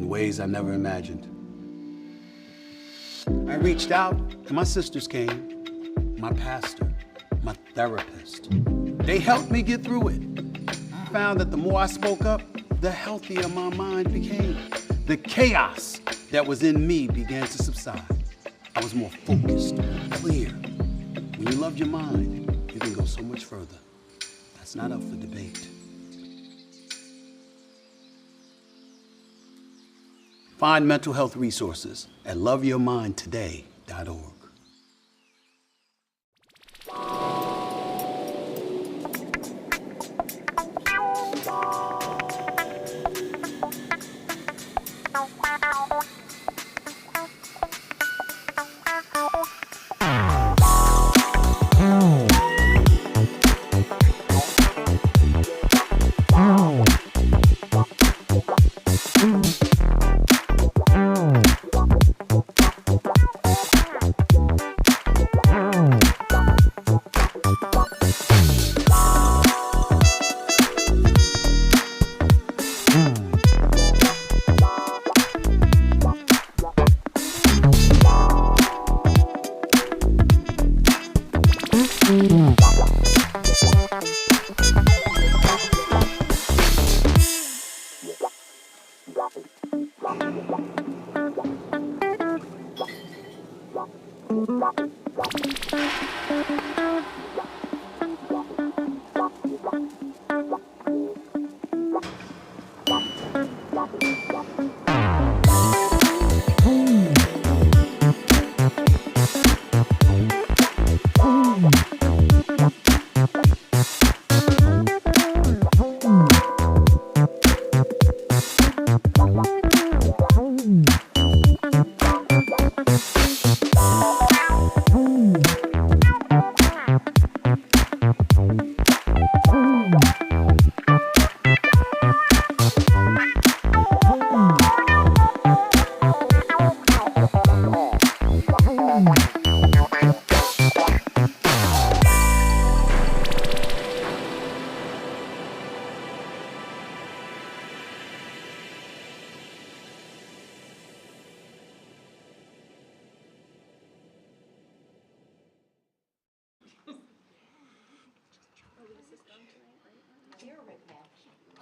in ways I never imagined. I reached out, and my sisters came, my pastor, my therapist. They helped me get through it. I found that the more I spoke up, the healthier my mind became. The chaos that was in me began to subside. I was more focused, clear. When you love your mind, you can go so much further. That's not up for debate. Find mental health resources at loveyourmindtoday.org.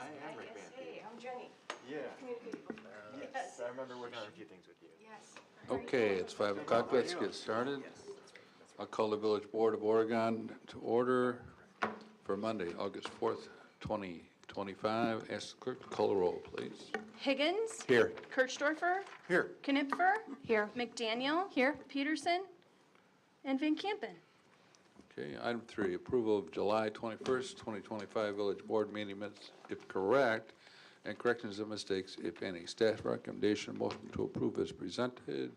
I am Rick Van. Hey, I'm Jenny. Yeah. Yes, I remember working on a few things with you. Yes. Okay, it's 5 o'clock, let's get started. I'll call the Village Board of Oregon to order for Monday, August 4th, 2025. Ask the clerk to call the roll, please. Higgins. Here. Kirchdorfer. Here. Knipfer. Here. McDaniel. Here. Peterson. And Van Kampen. Okay, item 3, approval of July 21st, 2025 Village Board meeting minutes, if correct, and corrections of mistakes, if any. Staff recommendation, motion to approve as presented.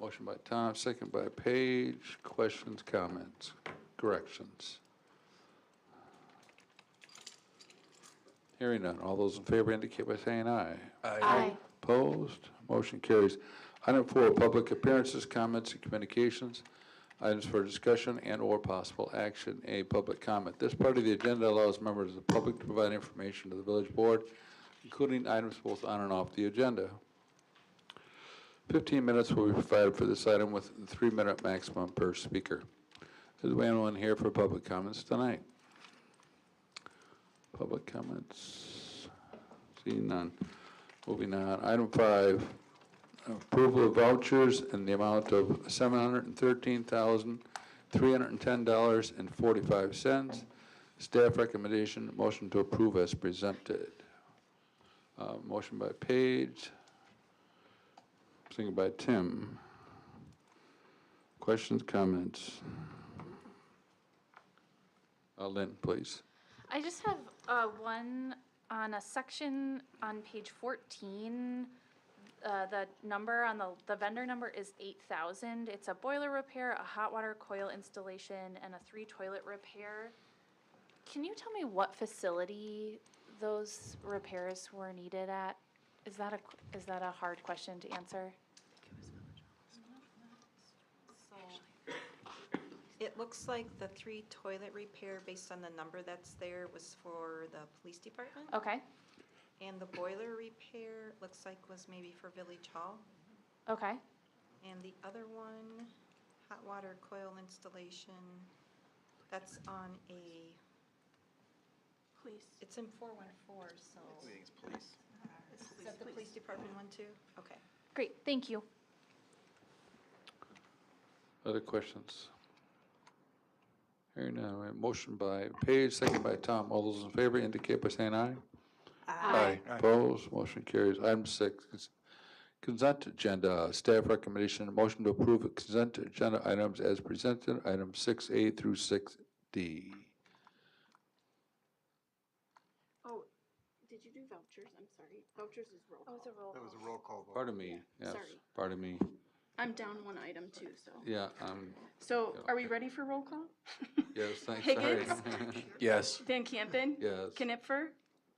Motion by Tom, second by Page. Questions, comments, corrections? Hearing none. All those in favor indicate by saying aye. Aye. Opposed? Motion carries. Item 4, public appearances, comments, and communications. Items for discussion and/or possible action. A, public comment. This part of the agenda allows members of the public to provide information to the village board, including items both on and off the agenda. 15 minutes will be provided for this item with a 3-minute maximum per speaker. Is there anyone here for public comments tonight? Public comments? Seeing none. Moving on. Item 5. Approval of vouchers in the amount of $713,310.45. Staff recommendation, motion to approve as presented. Motion by Page, second by Tim. Questions, comments? Lynn, please. I just have one on a section on page 14. The number on the vendor number is 8,000. It's a boiler repair, a hot water coil installation, and a 3 toilet repair. Can you tell me what facility those repairs were needed at? Is that a hard question to answer? It looks like the 3 toilet repair, based on the number that's there, was for the police department. Okay. And the boiler repair, looks like was maybe for Village Hall. Okay. And the other one, hot water coil installation, that's on a, Please. it's in 414, so. I think it's police. Is that the police department one too? Okay. Great, thank you. Other questions? Hearing none, we have motion by Page, second by Tom. All those in favor indicate by saying aye. Aye. Opposed, motion carries. Item 6, consent agenda. Staff recommendation, motion to approve consent agenda items as presented, items 6A through 6D. Oh, did you do vouchers? I'm sorry. Vouchers is roll call. Oh, it's a roll That was call. a roll call vote. Pardon me, yes, sorry. pardon me. I'm down one item too, so. Yeah, So are we ready for roll call? yes, thanks, sorry. Higgins? Yes. Van Campen? Yes. Knipfer?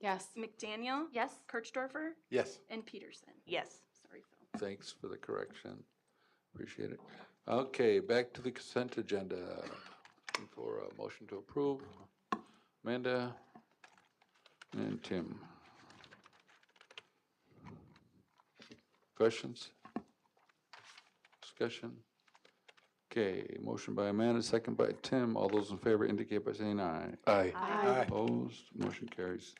Yes. McDaniel? Yes? Kirchdorfer? Yes. And Peterson? Yes. Sorry, Phil. Thanks for the correction. Appreciate it. Okay, back to the consent agenda. Looking for a motion to approve. Amanda and Tim. Questions? Discussion? Okay, motion by Amanda, second by Tim. All those in favor indicate by saying aye. Aye. Aye. Opposed, motion carries.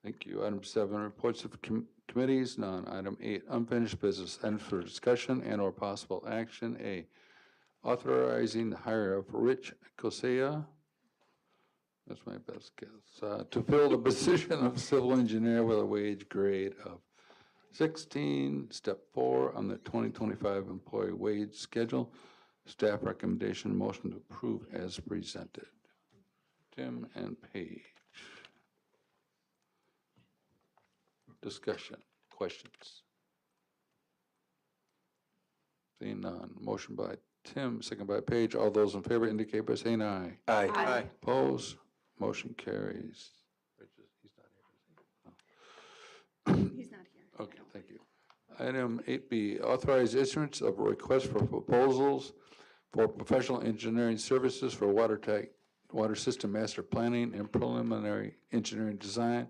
Thank you. Item 7, reports of committees, none. Item 8, unfinished business, and for discussion and/or possible action. A, authorizing the hire of Rich Kosea, that's my best guess, to fill the position of civil engineer with a wage grade of 16, step 4 on the 2025 employee wage schedule. Staff recommendation, motion to approve as presented. Tim and Paige. Discussion, questions? Seeing none. Motion by Tim, second by Paige. All those in favor indicate by saying aye. Aye. Aye. Opposed? Motion carries. He's not here. He's not here. Okay, thank you. Item 8B, authorize issuance of a request for proposals for professional engineering services for water system master planning and preliminary engineering design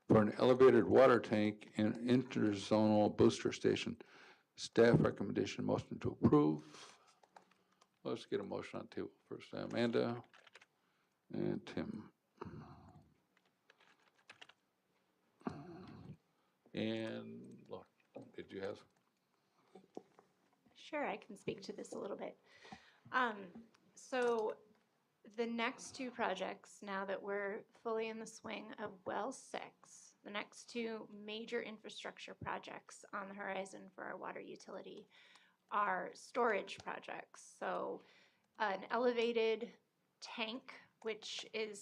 for an elevated water tank and interzonal booster station. Staff recommendation, motion to approve. Let's get a motion on the table first. Amanda and Tim. And Laura, did you have? Sure, I can speak to this a little bit. So the next two projects, now that we're fully in the swing of Well 6, the next two major infrastructure projects on the horizon for our water utility are storage projects. So an elevated tank, which is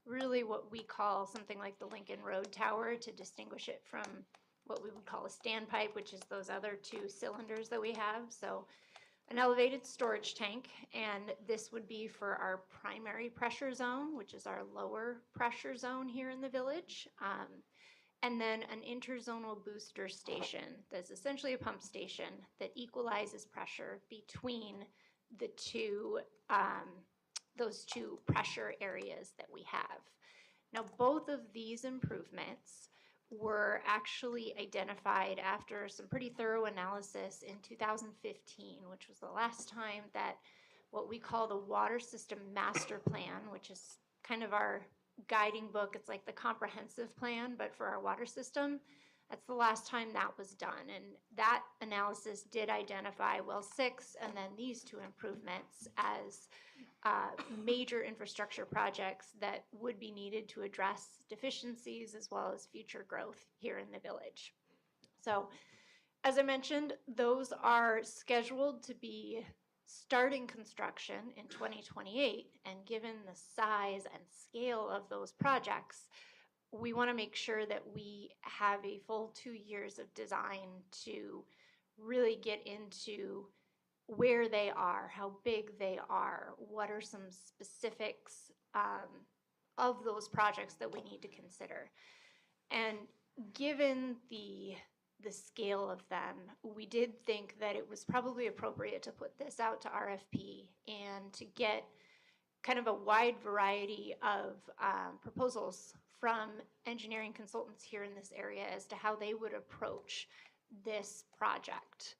really what we call something like the Lincoln Road Tower to distinguish it from what we would call a standpipe, which is those other two cylinders that we have. So an elevated storage tank, and this would be for our primary pressure zone, which is our lower pressure zone here in the village. And then an interzonal booster station that's essentially a pump station that equalizes pressure between the two, those two pressure areas that we have. Now, both of these improvements were actually identified after some pretty thorough analysis in 2015, which was the last time that what we call the Water System Master Plan, which is kind of our guiding book. It's like the comprehensive plan, but for our water system. That's the last time that was done. And that analysis did identify Well 6 and then these two improvements as major infrastructure projects that would be needed to address deficiencies as well as future growth here in the village. So, as I mentioned, those are scheduled to be starting construction in 2028, and given the size and scale of those projects, we want to make sure that we have a full 2 years of design to really get into where they are, how big they are, what are some specifics of those projects that we need to consider. And given the scale of them, we did think that it was probably appropriate to put this out to RFP and to get kind of a wide variety of proposals from engineering consultants here in this area as to how they would approach this project.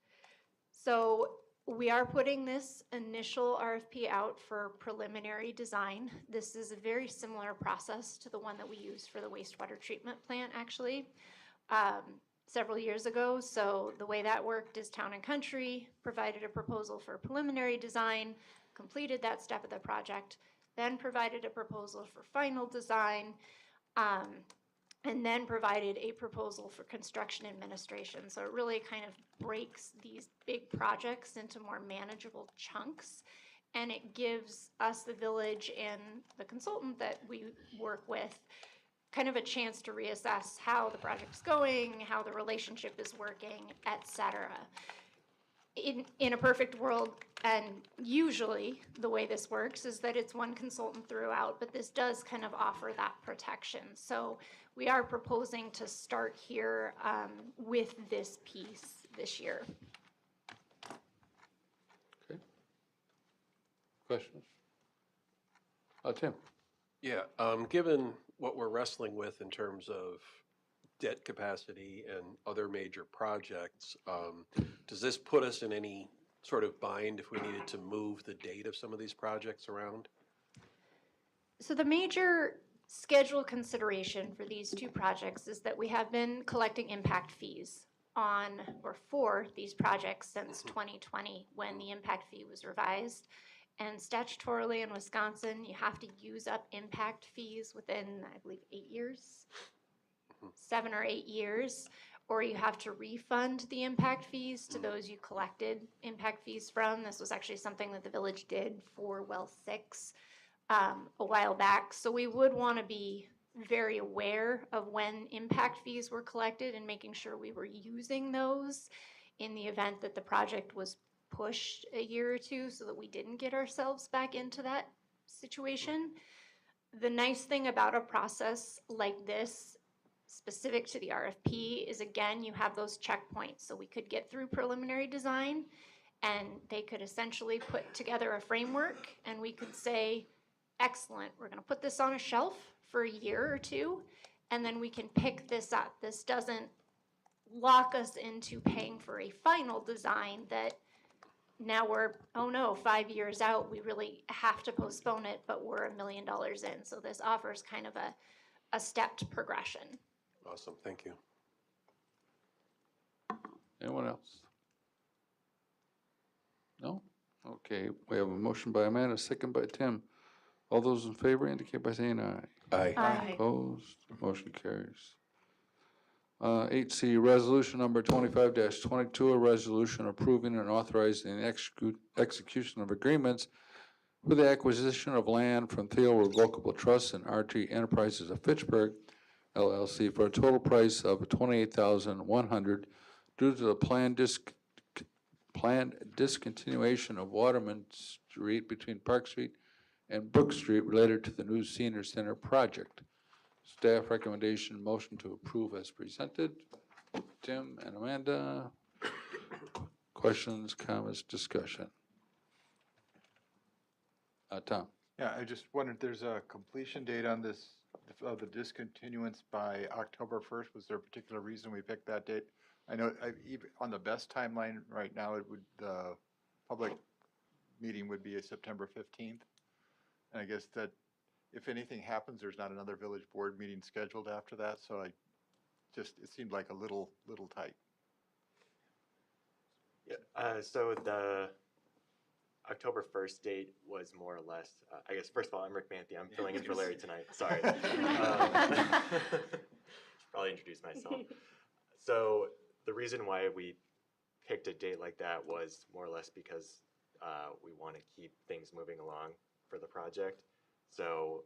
So we are putting this initial RFP out for preliminary design. This is a very similar process to the one that we use for the wastewater treatment plant, actually, several years ago. So the way that worked is Town and Country provided a proposal for preliminary design, completed that step of the project, then provided a proposal for final design, and then provided a proposal for construction administration. So it really kind of breaks these big projects into more manageable chunks, and it gives us, the village, and the consultant that we work with kind of a chance to reassess how the project's going, how the relationship is working, et cetera. In a perfect world, and usually the way this works is that it's one consultant throughout, but this does kind of offer that protection. So we are proposing to start here with this piece this year. Okay. Questions? Tim? Yeah, given what we're wrestling with in terms of debt capacity and other major projects, does this put us in any sort of bind if we needed to move the date of some of these projects around? So the major schedule consideration for these two projects is that we have been collecting impact fees on or for these projects since 2020 when the impact fee was revised. And statutorily in Wisconsin, you have to use up impact fees within, I believe, 8 years, 7 or 8 years, or you have to refund the impact fees to those you collected impact fees from. This was actually something that the village did for well 6 a while back. So we would want to be very aware of when impact fees were collected and making sure we were using those in the event that the project was pushed a year or two so that we didn't get ourselves back into that situation. The nice thing about a process like this, specific to the RFP, is again, you have those checkpoints. So we could get through preliminary design and they could essentially put together a framework and we could say, excellent, we're gonna put this on a shelf for a year or two and then we can pick this up. This doesn't lock us into paying for a final design that now we're, oh no, 5 years out, we really have to postpone it, but we're $1 million in. So this offers kind of a stepped progression. Awesome, thank you. Anyone else? No? Okay, we have a motion by Amanda, second by Tim. All those in favor indicate by saying aye. Aye. Aye. Opposed? Motion carries. 8C, resolution number 25-22, a resolution approving and authorizing the execution of agreements for the acquisition of land from Theo Revocable Trust and RT Enterprises of Fitchburg, LLC, for a total price of $28,100 due to the planned discontinuation of Waterman Street between Park Street and Brook Street related to the new senior center project. Staff recommendation, motion to approve as presented. Tim and Amanda. Questions, comments, discussion? Tom? Yeah, I just wondered, there's a completion date on this, of the discontinuance by October 1st. Was there a particular reason we picked that date? I know even on the best timeline right now, it would, the public meeting would be September 15th. And I guess that if anything happens, there's not another village board meeting scheduled after that. So it seemed like a little tight. Yeah, so the October 1st date was more or less, I guess, first of all, I'm Rick Manthe. I'm filling in for Larry tonight. Sorry. Should probably introduce myself. So the reason why we picked a date like that was more or less because we want to keep things moving along for the project. So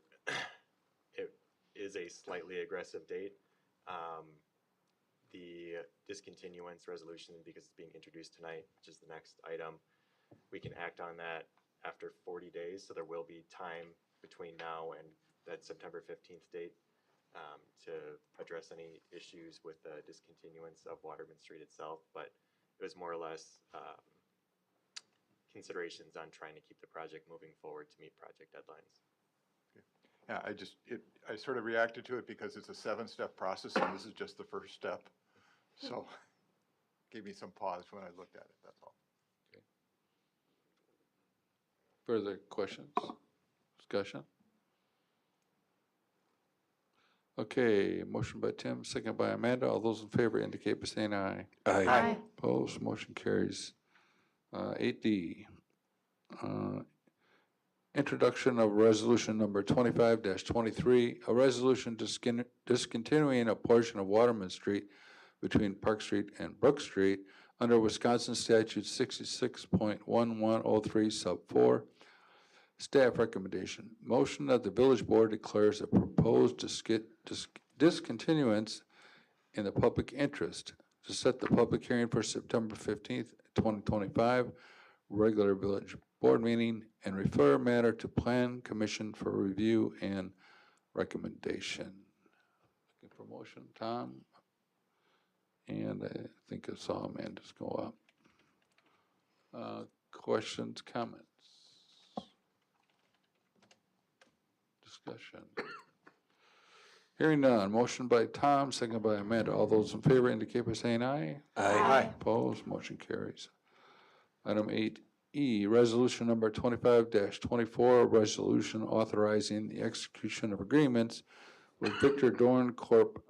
it is a slightly aggressive date. The discontinuance resolution, because it's being introduced tonight, which is the next item, we can act on that after 40 days. So there will be time between now and that September 15th date to address any issues with the discontinuance of Waterman Street itself. But it was more or less considerations on trying to keep the project moving forward to meet project deadlines. Yeah, I sort of reacted to it because it's a 7-step process and this is just the first step. So gave me some pause when I looked at it, that's all. Further questions, discussion? Okay, motion by Tim, second by Amanda. All those in favor indicate by saying aye. Aye. Opposed, motion carries. 8D, introduction of resolution number 25-23, a resolution discontinuing a portion of Waterman Street between Park Street and Brook Street under Wisconsin statute 66.1103 sub 4. Staff recommendation, motion that the village board declares a proposed discontinuance in the public interest to set the public hearing for September 15th, 2025, regular village board meeting, and refer matter to Plan Commission for review and recommendation. Looking for motion, Tom? And I think I saw Amanda's go up. Questions, comments? Discussion. Hearing none. Motion by Tom, second by Amanda. All those in favor indicate by saying aye. Aye. Opposed, motion carries. Item 8E, resolution number 25-24, resolution authorizing the execution of agreements with Victor Dorn Corp.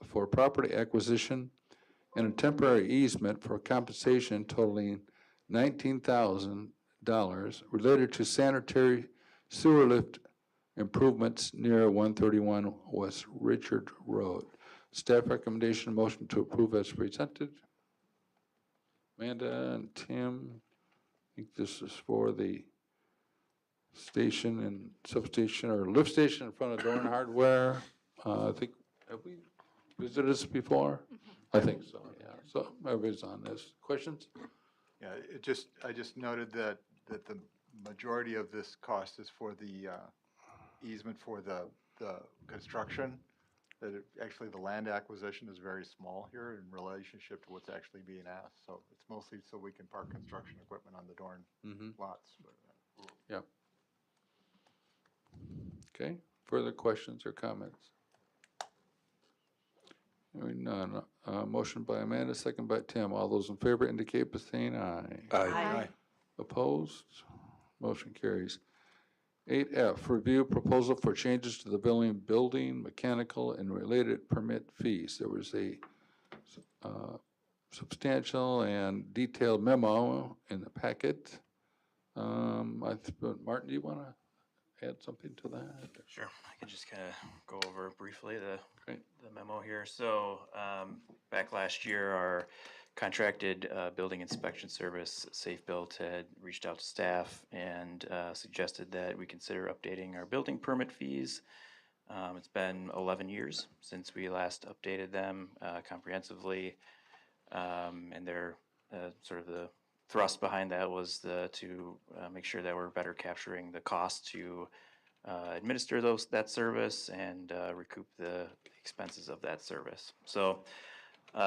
For property acquisition and a temporary easement for compensation totaling $19,000 related to sanitary sewer lift improvements near 131 West Richard Road. Staff recommendation, motion to approve as presented. Amanda and Tim, I think this is for the station and substation or lift station in front of Dorn Hardware. I think, have we visited this before? I think so, yeah. So everybody's on this. Questions? Yeah, I just noted that the majority of this cost is for the easement for the construction. Actually the land acquisition is very small here in relationship to what's actually being asked. So it's mostly so we can park construction equipment on the Dorn lots. Yeah. Okay, further questions or comments? Hearing none. Motion by Amanda, second by Tim. All those in favor indicate by saying aye. Aye. Opposed? Motion carries. 8F, review proposal for changes to the building, mechanical, and related permit fees. There was a substantial and detailed memo in the packet. Martin, do you want to add something to that? Sure, I can just kind of go over briefly the Great. memo here. So back last year, our contracted building inspection service, Safe Built, had reached out to staff and suggested that we consider updating our building permit fees. It's been 11 years since we last updated them comprehensively, and they're sort of the thrust behind that was to make sure that we're better capturing the cost to administer that service and recoup the expenses of that service. So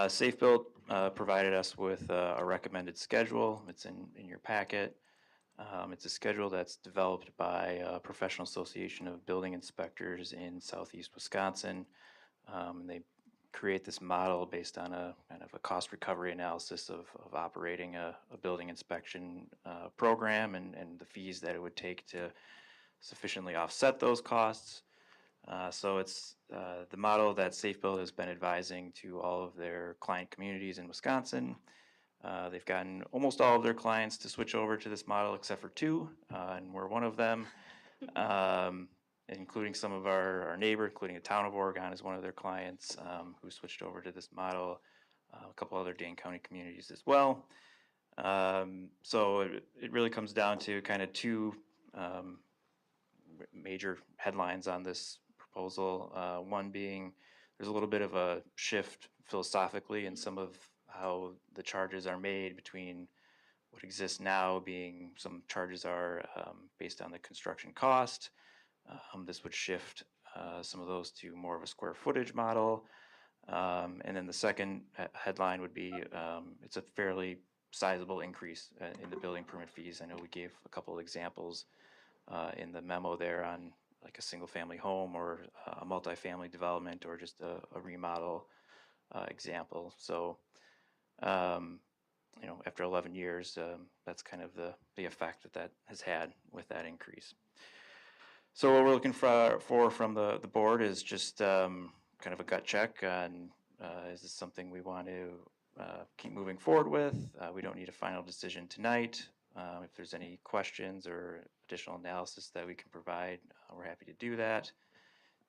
Safe Built provided us with a recommended schedule. It's in your packet. It's a schedule that's developed by a professional association of building inspectors in southeast Wisconsin. They create this model based on a kind of a cost recovery analysis of operating a building inspection program and the fees that it would take to sufficiently offset those costs. So it's the model that Safe Build has been advising to all of their client communities in Wisconsin. They've gotten almost all of their clients to switch over to this model except for 2, and we're one of them, including some of our neighbor, including the town of Oregon is one of their clients who switched over to this model, a couple other Dane County communities as well. So it really comes down to kind of 2 major headlines on this proposal. One being there's a little bit of a shift philosophically in some of how the charges are made between what exists now being some charges are based on the construction cost. This would shift some of those to more of a square footage model. And then the second headline would be it's a fairly sizable increase in the building permit fees. I know we gave a couple of examples in the memo there on like a single-family home or a multifamily development or just a remodel example. So, after 11 years, that's kind of the effect that has had with that increase. So what we're looking for from the board is just kind of a gut check on is this something we want to keep moving forward with? We don't need a final decision tonight. If there's any questions or additional analysis that we can provide, we're happy to do that.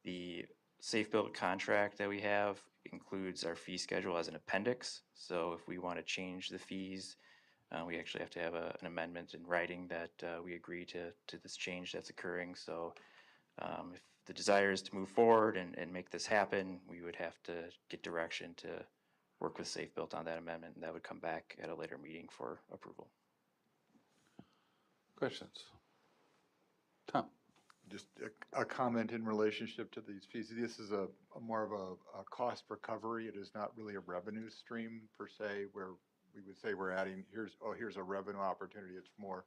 The Safe Build contract that we have includes our fee schedule as an appendix. So if we want to change the fees, we actually have to have an amendment in writing that we agree to this change that's occurring. So if the desire is to move forward and make this happen, we would have to get direction to work with Safe Built on that amendment, and that would come back at a later meeting for approval. Questions? Tom? Just a comment in relationship to these fees. This is a more of a cost recovery. It is not really a revenue stream per se, where we would say we're adding, here's a revenue opportunity. It's more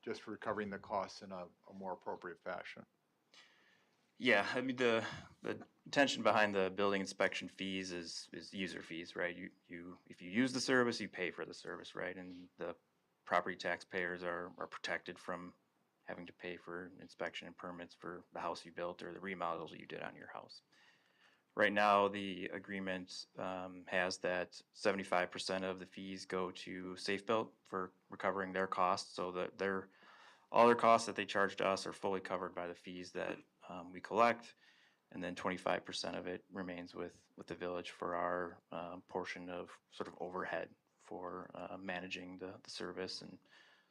just recovering the costs in a more appropriate fashion. Yeah, I mean the intention behind the building inspection fees is user fees, right? You if you use the service, you pay for the service, right? And the property taxpayers are protected from having to pay for inspection and permits for the house you built or the remodels you did on your house. Right now, the agreement has that 75% of the fees go to Safe Built for recovering their costs, so that all their costs that they charge to us are fully covered by the fees that we collect, and then 25% of it remains with the village for our portion of sort of overhead for managing the service and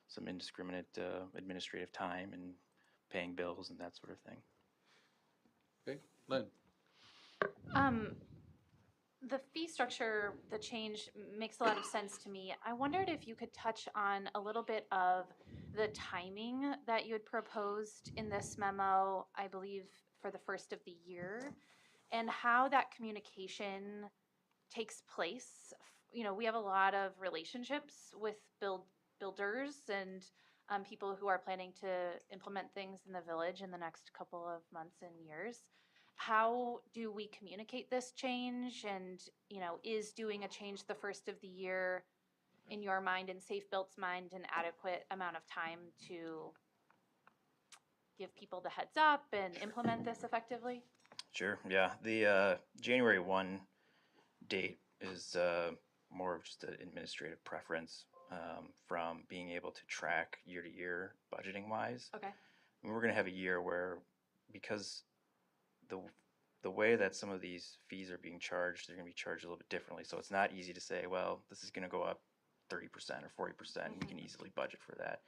some indiscriminate administrative time and paying bills and that sort of thing. Okay, Lynn? The fee structure, the change makes a lot of sense to me. I wondered if you could touch on a little bit of the timing that you had proposed in this memo, I believe for the first of the year, and how that communication takes place. We have a lot of relationships with builders and people who are planning to implement things in the village in the next couple of months and years. How do we communicate this change? And, is doing a change the first of the year, in your mind and Safe Built's mind, an adequate amount of time to give people the heads up and implement this effectively? Sure, yeah. The January 1 date is more of just an administrative preference from being able to track year to year budgeting wise. Okay. And we're going to have a year where, because the way that some of these fees are being charged, they're going to be charged a little bit differently. So it's not easy to say, well, this is going to go up 30% or 40%, and we can easily budget for that.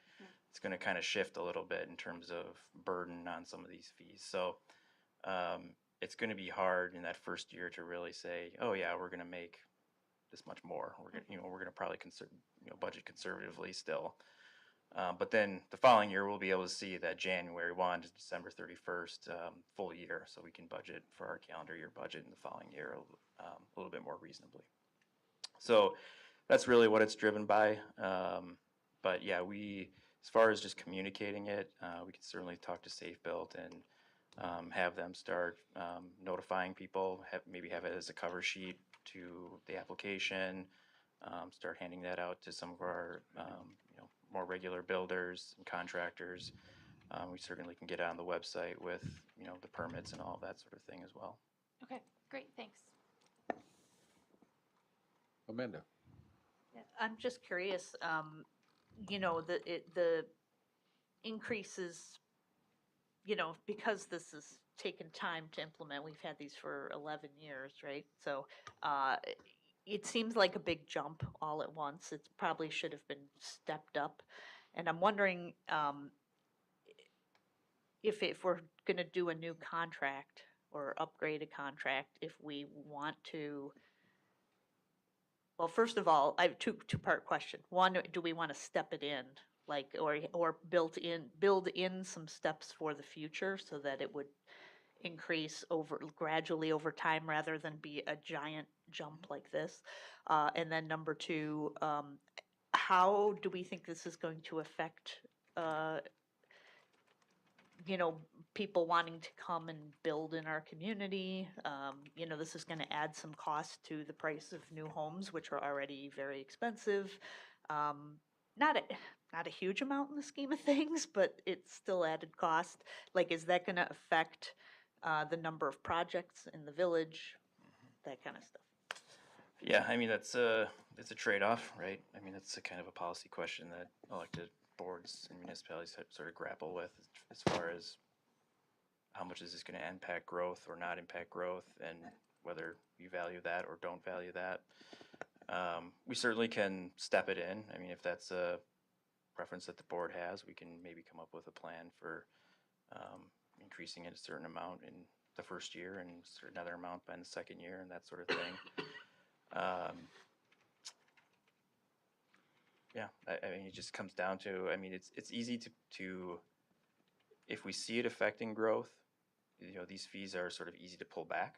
It's going to kind of shift a little bit in terms of burden on some of these fees. So it's going to be hard in that first year to really say, oh yeah, we're going to make this much more. We're going to probably budget conservatively still. But then the following year, we'll be able to see that January 1 to December 31st full year, so we can budget for our calendar year budget in the following year a little bit more reasonably. So that's really what it's driven by. But yeah, as far as just communicating it, we can certainly talk to Safe Built and have them start notifying people, maybe have it as a cover sheet to the application, start handing that out to some of our more regular builders and contractors. We certainly can get on the website with the permits and all that sort of thing as well. Okay, great, thanks. Amanda? Yeah, I'm just curious, the increases, because this has taken time to implement, we've had these for 11 years, right? So it seems like a big jump all at once. It probably should have been stepped up. And I'm wondering if we're going to do a new contract or upgrade a contract, if we want to. Well, first of all, I have a two-part question. One, do we want to step it in, or build in some steps for the future so that it would increase gradually over time rather than be a giant jump like this? And then number two, how do we think this is going to affect you know, people wanting to come and build in our community. You know, this is gonna add some cost to the price of new homes, which are already very expensive. Not a, not a huge amount in the scheme of things, but it's still added cost. Like, is that gonna affect, the number of projects in the village? That kind of stuff. Yeah, I mean, it's a trade-off, right? I mean, it's a kind of a policy question that elected boards and municipalities sort of grapple with as far as how much is this gonna impact growth or not impact growth, and whether you value that or don't value that. We certainly can step it in. I mean, if that's a preference that the board has, we can maybe come up with a plan for increasing it a certain amount in the first year and another amount by the second year and that sort of thing. Yeah, I mean, it just comes down to, I mean, it's easy to, if we see it affecting growth, you know, these fees are sort of easy to pull back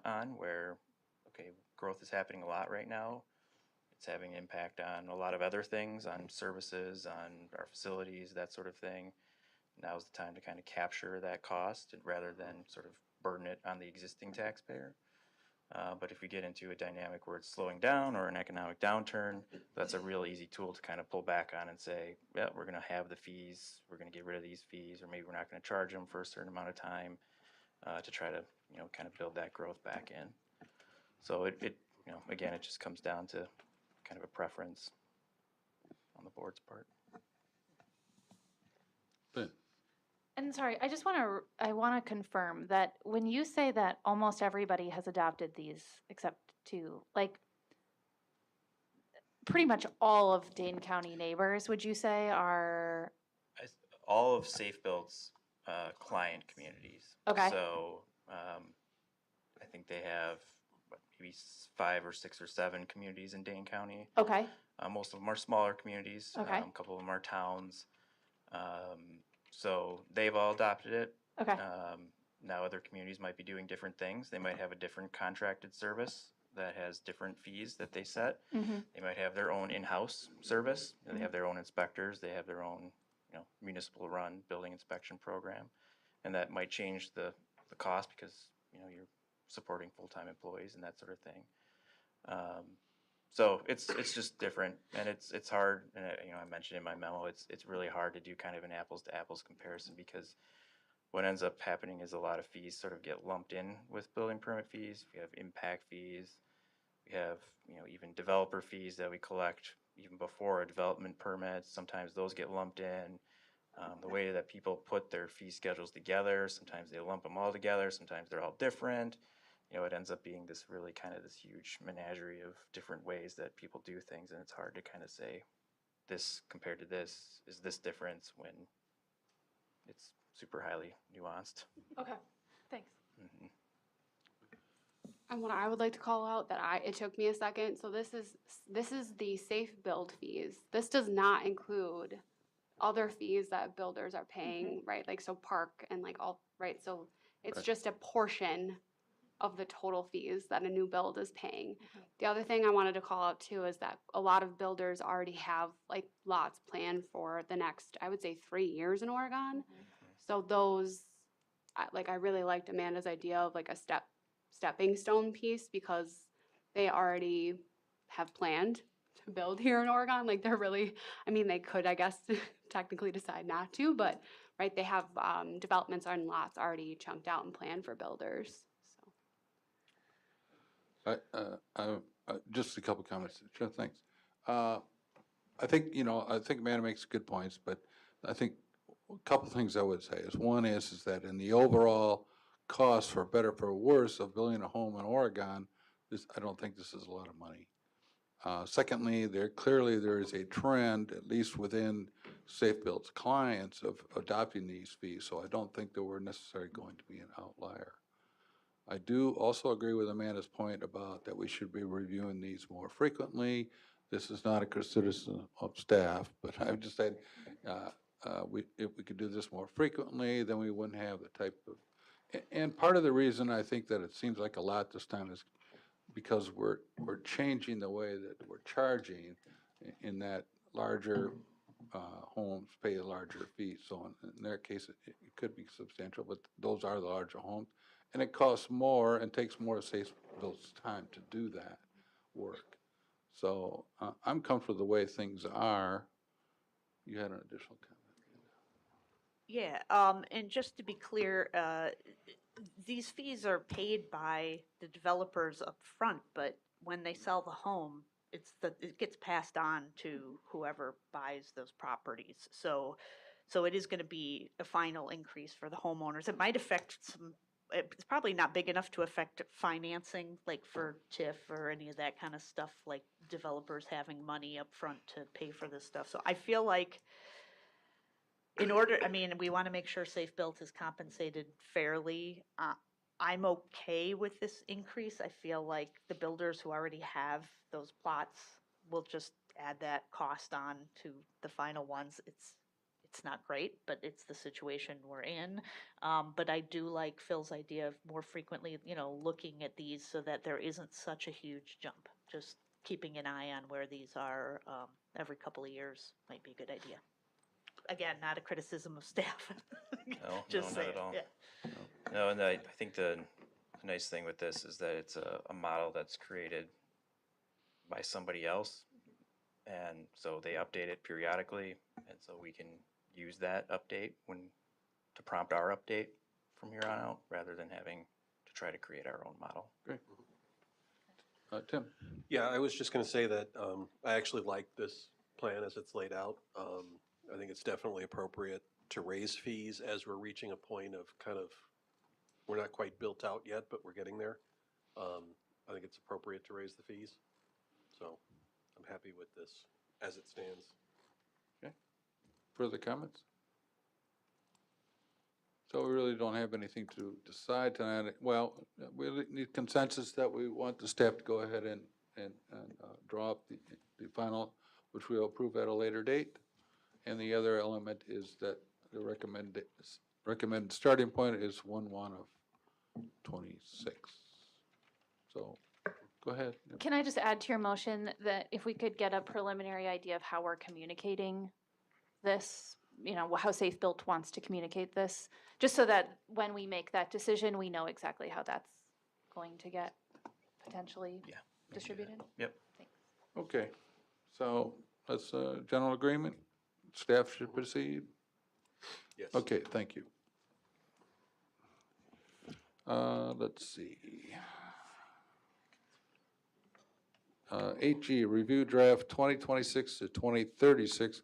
on where, okay, growth is happening a lot right now. It's having an impact on a lot of other things, on services, on our facilities, that sort of thing. Now's the time to kind of capture that cost rather than sort of burden it on the existing taxpayer. But if we get into a dynamic where it's slowing down or an economic downturn, that's a real easy tool to kind of pull back on and say, yeah, we're going to have the fees, we're going to get rid of these fees, or maybe we're not going to charge them for a certain amount of time to try to, you know, kind of build that growth back in. So it you know, again, it just comes down to kind of a preference on the board's part. Ben? And sorry, I want to confirm that when you say that almost everybody has adopted these except two, like pretty much all of Dane County neighbors, would you say are? All of Safe Build's client communities. Okay. So I think they have maybe 5 or 6 or 7 communities in Dane County. Okay. Most of them are smaller communities. Okay. A couple of them are towns. So they've all adopted it. Okay. Now other communities might be doing different things. They might have a different contracted service that has different fees that they set. Mm-hmm. They might have their own in-house service. They have their own inspectors. They have their own, you know, municipal run building inspection program. And that might change the cost because, you know, you're supporting full-time employees and that sort of thing. So it's just different, and it's hard. And you know, I mentioned in my memo, it's really hard to do kind of an apples to apples comparison because what ends up happening is a lot of fees sort of get lumped in with building permit fees. We have impact fees. We have, you know, even developer fees that we collect even before a development permit. Sometimes those get lumped in. The way that people put their fee schedules together, sometimes they lump them all together. Sometimes they're all different. You know, it ends up being this really kind of this huge menagerie of different ways that people do things, and it's hard to kind of say this compared to this is this difference when it's super highly nuanced. Okay. Thanks. Mm-hmm. And what I would like to call out that it took me a second. So this is the safe build fees. This does not include other fees that builders are paying, right? Like so park and like all, right? So it's Right. just a portion of the total fees that a new build is paying. The other thing I wanted to call out too is that a lot of builders already have like lots planned for the next, I would say 3 years in Oregon. So those, I really liked Amanda's idea of like a stepping stone piece because they already have planned to build here in Oregon. Like they're really, I mean, they could, I guess, technically decide not to, but right, they have developments on lots already chunked out and planned for builders. Just a couple comments. Sure, thanks. I think, you know, I think Amanda makes good points, but I think a couple things I would say is one is that in the overall cost, for better for worse, of building a home in Oregon, I don't think this is a lot of money. Secondly, there is a trend, at least within Safe Build's clients, of adopting these fees, so I don't think that we're necessarily going to be an outlier. I do also agree with Amanda's point about that we should be reviewing these more frequently. This is not a criticism of staff, but I've just said if we could do this more frequently, then we wouldn't have the type of. And part of the reason I think that it seems like a lot this time is because we're changing the way that we're charging in that larger homes pay a larger fee. So in their case, it could be substantial, but those are the larger homes. And it costs more and takes more safe built's time to do that work. So I'm comfortable the way things are. You had an additional comment? Yeah, and just to be clear, these fees are paid by the developers up front, but when they sell the home, it gets passed on to whoever buys those properties. So it is gonna be a final increase for the homeowners. It might affect some, it's probably not big enough to affect financing, like for TIF or any of that kind of stuff, like developers having money up front to pay for this stuff. So I feel like in order, I mean, we want to make sure Safe Built is compensated fairly. I'm okay with this increase. I feel like the builders who already have those plots will just add that cost on to the final ones. It's not great, but it's the situation we're in. But I do like Phil's idea of more frequently, looking at these so that there isn't such a huge jump. Just keeping an eye on where these are every couple of years might be a good idea. Again, not a criticism of staff. No, Just no, not saying, at all. yeah. No, and I think the nice thing with this is that it's a model that's created by somebody else. And so they update it periodically, and so we can use that update to prompt our update from here on out, rather than having to try to create our own model. Great. Tim? Yeah, I was just gonna say that, I actually like this plan as it's laid out. I think it's definitely appropriate to raise fees as we're reaching a point of we're not quite built out yet, but we're getting there. I think it's appropriate to raise the fees. So I'm happy with this as it stands. Okay. Further comments? So we really don't have anything to decide tonight. Well, we need consensus that we want the staff to go ahead and draw up the final, which we'll approve at a later date. And the other element is that the recommended starting point is 1/1 of 26. So go ahead. Yep. Can I just add to your motion that if we could get a preliminary idea of how we're communicating this, how Safe Built wants to communicate this, just so that when we make that decision, we know exactly how that's going to get potentially distributed? Yep. Thanks. Okay, so that's a general agreement. Staff should proceed. Yes. Okay, thank you. Let's see. 8G, review draft 2026 to 2036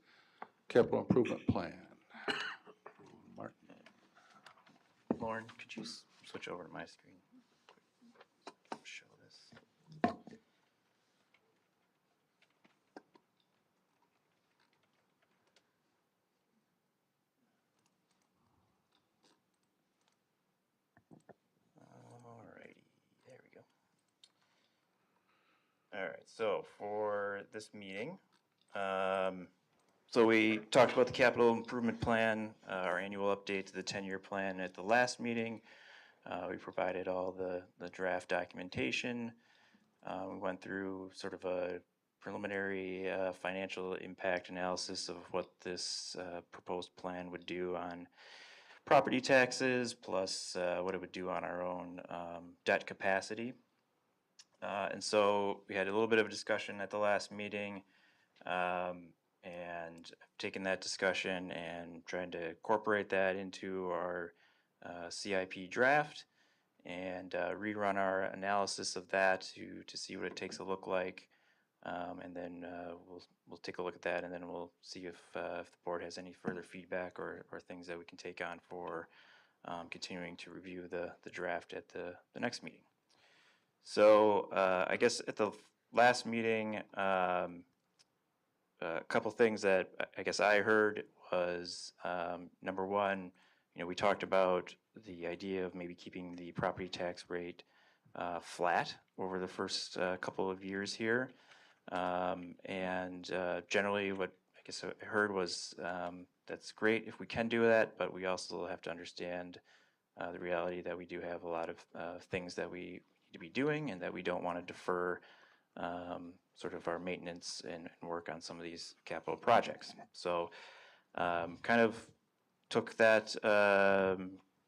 capital improvement plan. Martin. Lauren, could you switch over to my screen? Show this. Alrighty, there we go. All right, so for this meeting, so we talked about the capital improvement plan, our annual update to the 10-year plan at the last meeting. We provided all the draft documentation. We went through sort of a preliminary financial impact analysis of what this proposed plan would do on property taxes, plus what it would do on our own debt capacity. And so we had a little bit of a discussion at the last meeting, and I've taken that discussion and trying to incorporate that into our CIP draft and rerun our analysis of that to see what it takes to look like. And then we'll take a look at that, and then we'll see if the board has any further feedback or things that we can take on for continuing to review the draft at the next meeting. So I guess at the last meeting, a couple things that I guess I heard was, number one, we talked about the idea of maybe keeping the property tax rate flat over the first couple of years here. And generally what I guess I heard was that's great if we can do that, but we also have to understand the reality that we do have a lot of things that we need to be doing and that we don't want to defer sort of our maintenance and work on some of these capital projects. So kind of took that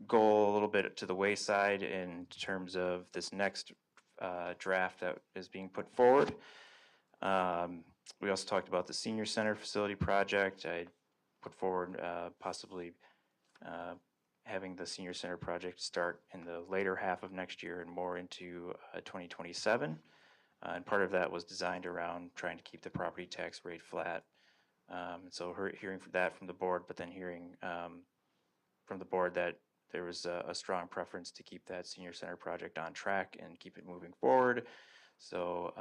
goal a little bit to the wayside in terms of this next draft that is being put forward. We also talked about the senior center facility project. I put forward possibly having the senior center project start in the later half of next year and more into 2027. And part of that was designed around trying to keep the property tax rate flat. And so hearing that from the board, but then hearing from the board that there was a strong preference to keep that senior center project on track and keep it moving forward. So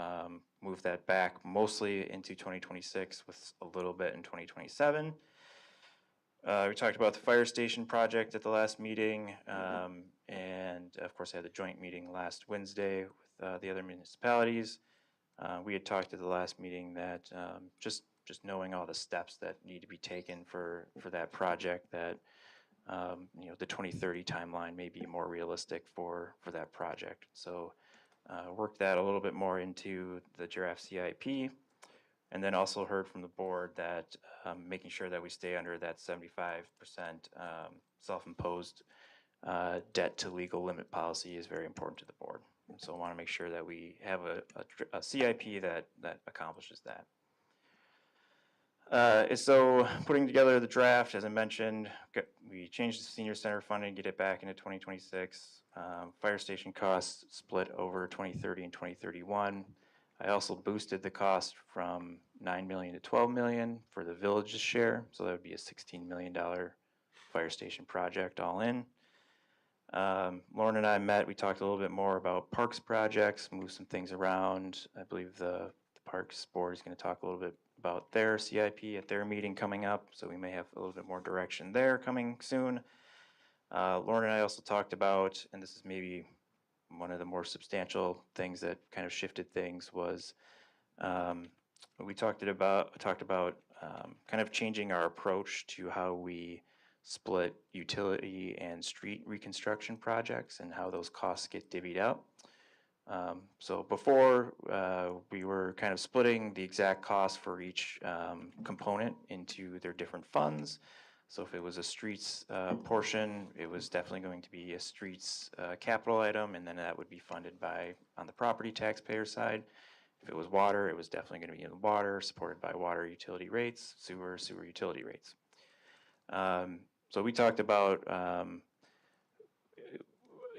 move that back mostly into 2026 with a little bit in 2027. We talked about the fire station project at the last meeting, and of course I had the joint meeting last Wednesday with the other municipalities. We had talked at the last meeting that just knowing all the steps that need to be taken for that project, that the 2030 timeline may be more realistic for that project. So worked that a little bit more into the draft CIP. And then also heard from the board that making sure that we stay under that 75% self-imposed debt to legal limit policy is very important to the board. And so I want to make sure that we have a CIP that accomplishes that. So putting together the draft, as I mentioned, we changed the senior center funding, get it back into 2026. Fire station costs split over 2030 and 2031. I also boosted the cost from $9 million to $12 million for the village's share, so that would be a $16 million fire station project all in. Lauren and I met, we talked a little bit more about parks projects, moved some things around. I believe the parks board is going to talk a little bit about their CIP at their meeting coming up, so we may have a little bit more direction there coming soon. Lauren and I also talked about, and this is maybe one of the more substantial things that kind of shifted things, was we talked about kind of changing our approach to how we split utility and street reconstruction projects and how those costs get divvied out. So before, we were kind of splitting the exact cost for each component into their different funds. So if it was a streets portion, it was definitely going to be a streets capital item, and then that would be funded on the property taxpayer side. If it was water, it was definitely going to be in the water, supported by water utility rates, sewer utility rates. So we talked about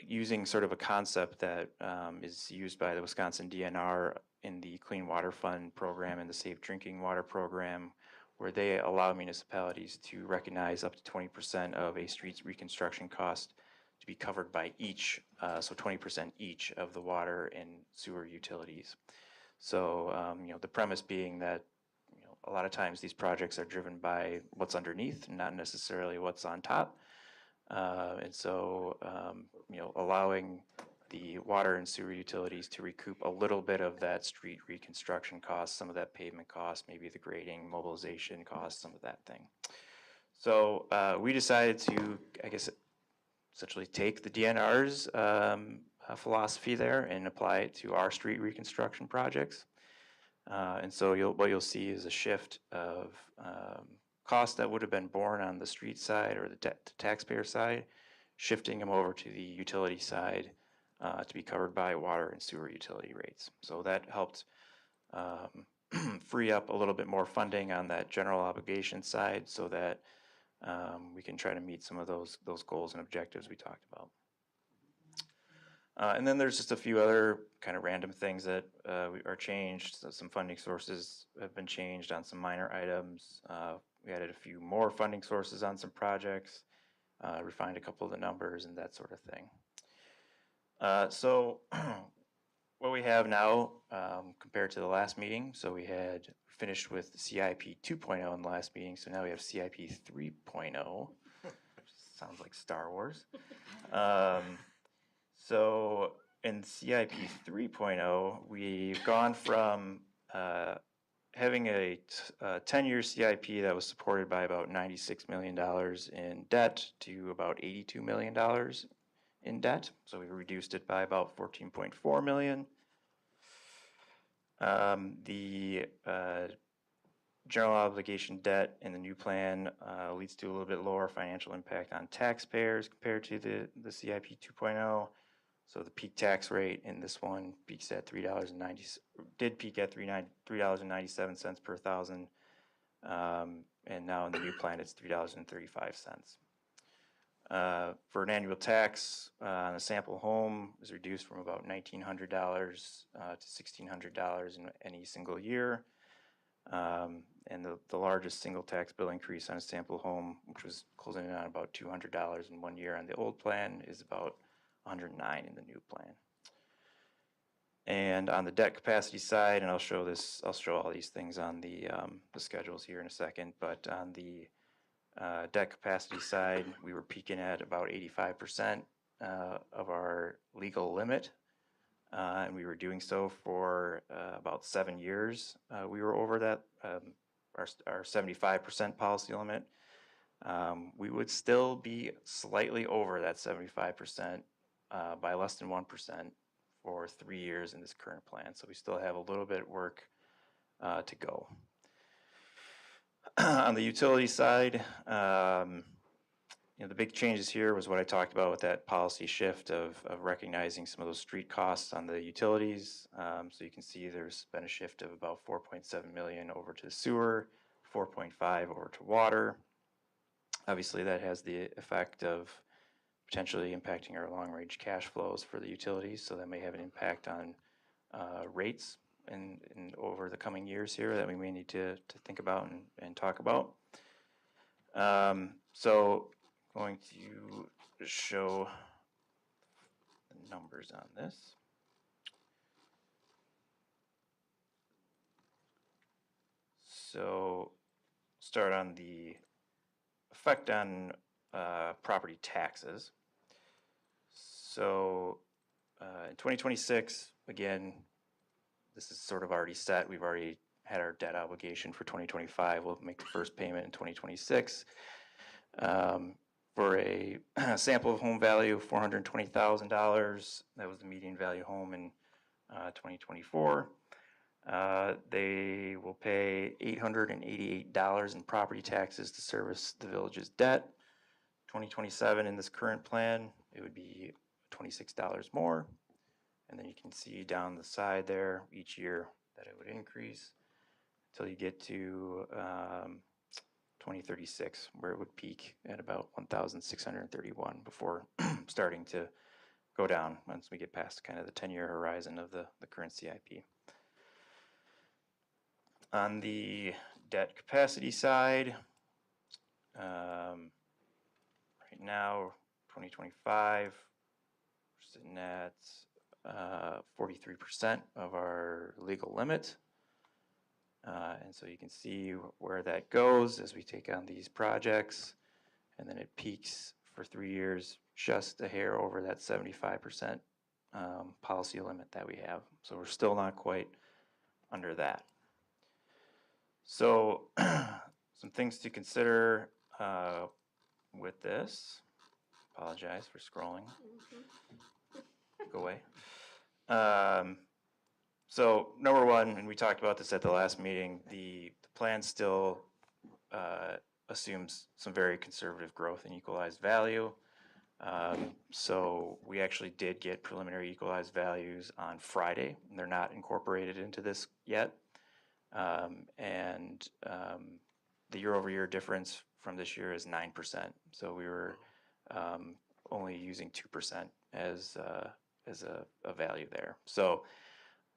using sort of a concept that is used by the Wisconsin DNR in the Clean Water Fund program and the Safe Drinking Water program, where they allow municipalities to recognize up to 20% of a street's reconstruction cost to be covered by each, so 20% each of the water and sewer utilities. So, the premise being that, a lot of times these projects are driven by what's underneath, not necessarily what's on top. And so, allowing the water and sewer utilities to recoup a little bit of that street reconstruction cost, some of that pavement cost, maybe the grading, mobilization cost, some of that thing. So we decided to, I guess, essentially take the DNR's philosophy there and apply it to our street reconstruction projects. And so what you'll see is a shift of costs that would have been borne on the street side or the taxpayer side, shifting them over to the utility side to be covered by water and sewer utility rates. So that helped free up a little bit more funding on that general obligation side so that we can try to meet some of those goals and objectives we talked about. And then there's just a few other kind of random things that are changed. So some funding sources have been changed on some minor items. We added a few more funding sources on some projects, refined a couple of the numbers and that sort of thing. So what we have now compared to the last meeting, so we had finished with CIP 2.0 in the last meeting, so now we have CIP 3.0, which sounds like Star Wars. So in CIP 3.0, we've gone from having a 10-year CIP that was supported by about $96 million in debt to about $82 million in debt. So we reduced it by about $14.4 million. The general obligation debt in the new plan leads to a little bit lower financial impact on taxpayers compared to the CIP 2.0. So the peak tax rate in this one peaks at $3.90, did peak at $3.97 per thousand, and now in the new plan it's $3.35. For an annual tax on a sample home is reduced from about $1,900 to $1,600 in any single year. And the largest single tax bill increase on a sample home, which was closing in on about $200 in 1 year on the old plan, is about $109 in the new plan. And on the debt capacity side, and I'll show all these things on the schedules here in a second, but on the debt capacity side, we were peaking at about 85% of our legal limit, and we were doing so for about 7 years. We were over that, our 75% policy limit. We would still be slightly over that 75% by less than 1% for 3 years in this current plan. So we still have a little bit of work to go. On the utility side, the big changes here was what I talked about with that policy shift of recognizing some of those street costs on the utilities. So you can see there's been a shift of about $4.7 million over to sewer, 4.5 over to water. Obviously, that has the effect of potentially impacting our long-range cash flows for the utilities, so that may have an impact on rates in over the coming years here that we may need to think about and talk about. So going to show the numbers on this. So start on the effect on property taxes. So in 2026, again, this is sort of already set. We've already had our debt obligation for 2025. We'll make the first payment in 2026. For a sample of home value of $420,000, that was the median value home in 2024. They will pay $888 in property taxes to service the village's debt. 2027 in this current plan, it would be $26 more. And then you can see down the side there each year that it would increase until you get to 2036, where it would peak at about $1,631 before starting to go down once we get past kind of the 10-year horizon of the current CIP. On the debt capacity side, right now, 2025, we're sitting at 43% of our legal limit. And so you can see where that goes as we take on these projects, and then it peaks for 3 years, just a hair over that 75% policy limit that we have. So we're still not quite under that. So some things to consider with this. Apologize for scrolling. Go away. So number one, and we talked about this at the last meeting, the plan still assumes some very conservative growth in equalized value. So we actually did get preliminary equalized values on Friday, and they're not incorporated into this yet. And the year-over-year difference from this year is 9%. So we were only using 2% as a value there. So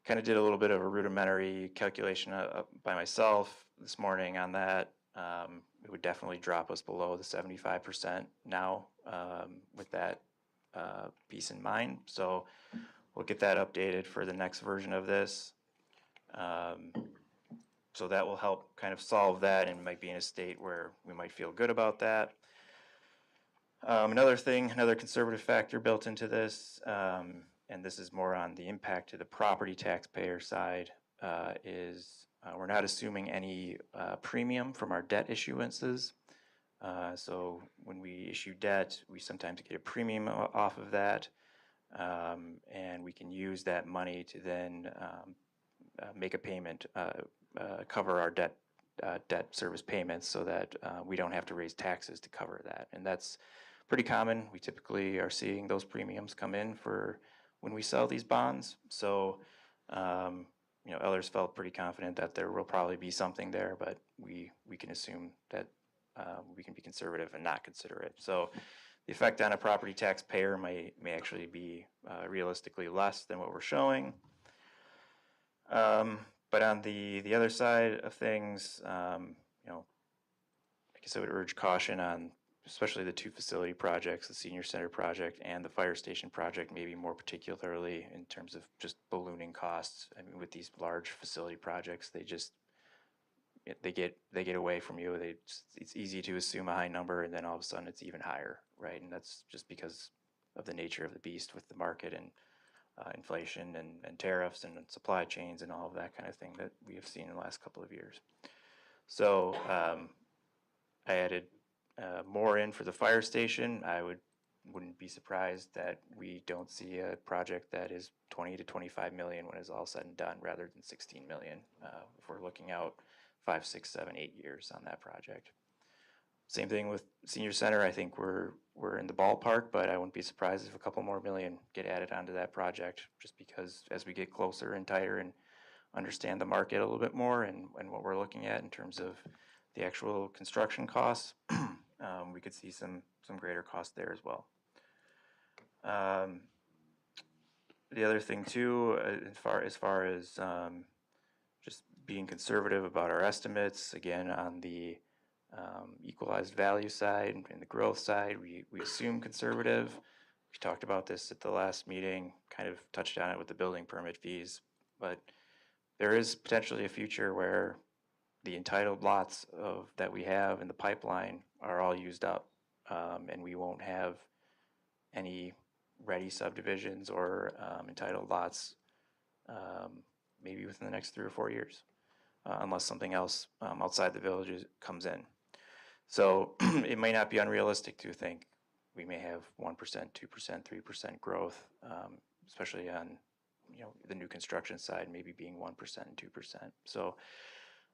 kind of did a little bit of a rudimentary calculation by myself this morning on that. It would definitely drop us below the 75% now with that piece in mind. So we'll get that updated for the next version of this. So that will help kind of solve that and might be in a state where we might feel good about that. Another conservative factor built into this, and this is more on the impact to the property taxpayer side, is we're not assuming any premium from our debt issuances. So when we issue debt, we sometimes get a premium off of that, and we can use that money to then make a payment, cover our debt service payments so that we don't have to raise taxes to cover that. And that's pretty common. We typically are seeing those premiums come in for when we sell these bonds. So, Ellers felt pretty confident that there will probably be something there, but we can assume that we can be conservative and not consider it. So the effect on a property taxpayer may actually be realistically less than what we're showing. But on the other side of things, I guess I would urge caution on especially the two facility projects, the senior center project and the fire station project, maybe more particularly in terms of just ballooning costs. I mean, with these large facility projects, they get away from you. It's easy to assume a high number, and then all of a sudden it's even higher, right? And that's just because of the nature of the beast with the market and inflation and tariffs and supply chains and all of that kind of thing that we have seen in the last couple of years. So I added more in for the fire station. I wouldn't be surprised that we don't see a project that is 20 to 25 million when it's all said and done, rather than 16 million if we're looking out 5, 6, 7, 8 years on that project. Same thing with senior center. I think we're in the ballpark, but I wouldn't be surprised if a couple more million get added onto that project, just because as we get closer and tighter and understand the market a little bit more and what we're looking at in terms of the actual construction costs, we could see some greater cost there as well. The other thing too, as far as just being conservative about our estimates, again on the equalized value side and the growth side, we assume conservative. We talked about this at the last meeting, kind of touched on it with the building permit fees, but there is potentially a future where the entitled lots that we have in the pipeline are all used up, and we won't have any ready subdivisions or entitled lots maybe within the next 3 or 4 years, unless something else outside the villages comes in. So it may not be unrealistic to think we may have 1%, 2%, 3% growth, especially on the new construction side, maybe being 1% and 2%. So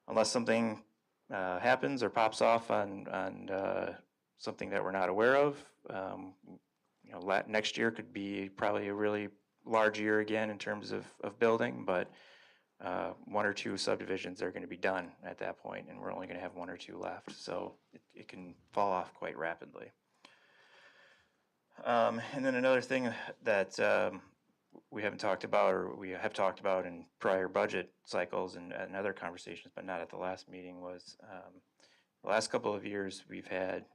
unless something happens or pops off on something that we're not aware of, next year could be probably a really large year again in terms of building, but 1 or 2 subdivisions are going to be done at that point, and we're only going to have 1 or 2 left. So it can fall off quite rapidly. And then another thing that we haven't talked about, or we have talked about in prior budget cycles and other conversations, but not at the last meeting, was the last couple of years we've had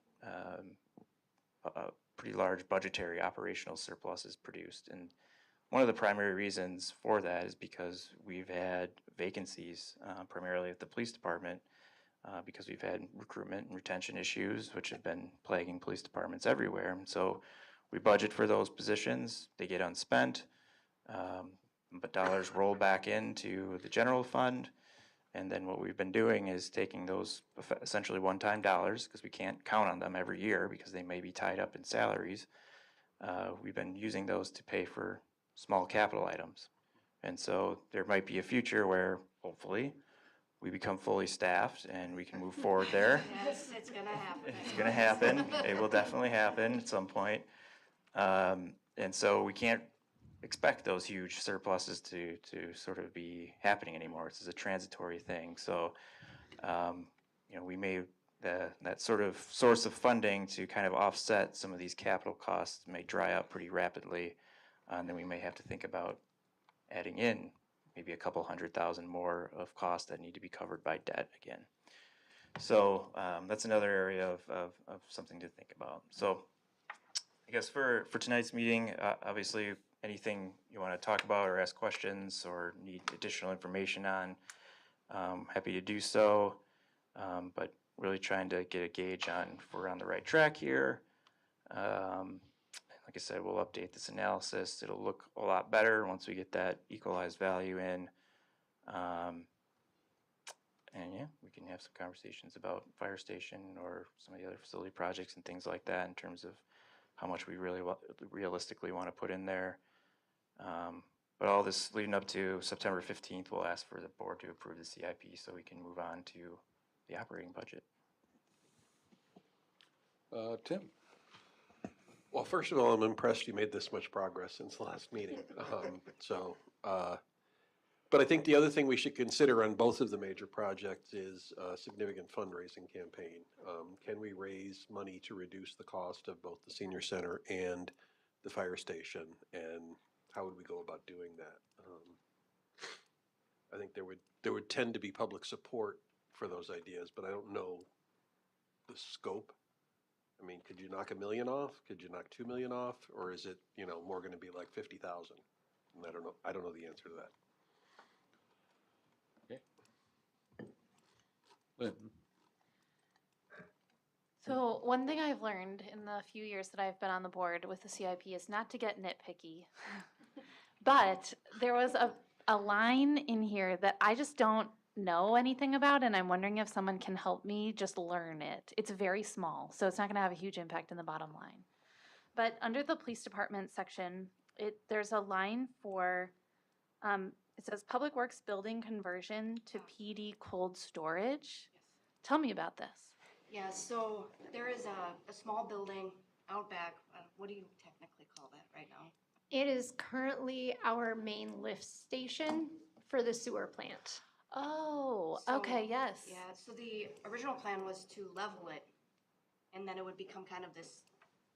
pretty large budgetary operational surpluses produced. And one of the primary reasons for that is because we've had vacancies, primarily at the police department, because we've had recruitment and retention issues, which have been plaguing police departments everywhere. And so we budget for those positions, they get unspent, but dollars roll back into the general fund. And then what we've been doing is taking those essentially one-time dollars, because we can't count on them every year because they may be tied up in salaries. We've been using those to pay for small capital items. And so there might be a future where hopefully we become fully staffed and we can move forward there. Yes, it's gonna happen. It's going to happen. It will definitely happen at some point. And so we can't expect those huge surpluses to sort of be happening anymore. This is a transitory thing. So, we may, that sort of source of funding to kind of offset some of these capital costs may dry up pretty rapidly. And then we may have to think about adding in maybe a couple $100,000 more of costs that need to be covered by debt again. So that's another area of something to think about. So I guess for tonight's meeting, obviously anything you want to talk about or ask questions or need additional information on, happy to do so. But really trying to get a gauge on if we're on the right track here. Like I said, we'll update this analysis. It'll look a lot better once we get that equalized value in. And yeah, we can have some conversations about fire station or some of the other facility projects and things like that in terms of how much we really realistically want to put in there. But all this leading up to September 15th, we'll ask for the board to approve the CIP so we can move on to the operating budget. Tim? Well, first of all, I'm impressed you made this much progress since the last meeting. But I think the other thing we should consider on both of the major projects is a significant fundraising campaign. Can we raise money to reduce the cost of both the senior center and the fire station? And how would we go about doing that? I think there would tend to be public support for those ideas, but I don't know the scope. I mean, could you knock $1 million off? Could you knock $2 million off? Or is it, more gonna be like 50,000? And I don't know the answer to that. Lynn? So one thing I've learned in the few years that I've been on the board with the CIP is not to get nitpicky. But there was a line in here that I just don't know anything about, and I'm wondering if someone can help me just learn it. It's very small, so it's not gonna have a huge impact in the bottom line. But under the police department section, there's a line for, it says Public Works Building Conversion to PD Cold Storage. Tell me about this. Yeah, so there is a small building out back. What do you technically call that right now? It is currently our main lift station for the sewer plant. Oh, So, okay, yes. Yeah, so the original plan was to level it, and then it would become kind of this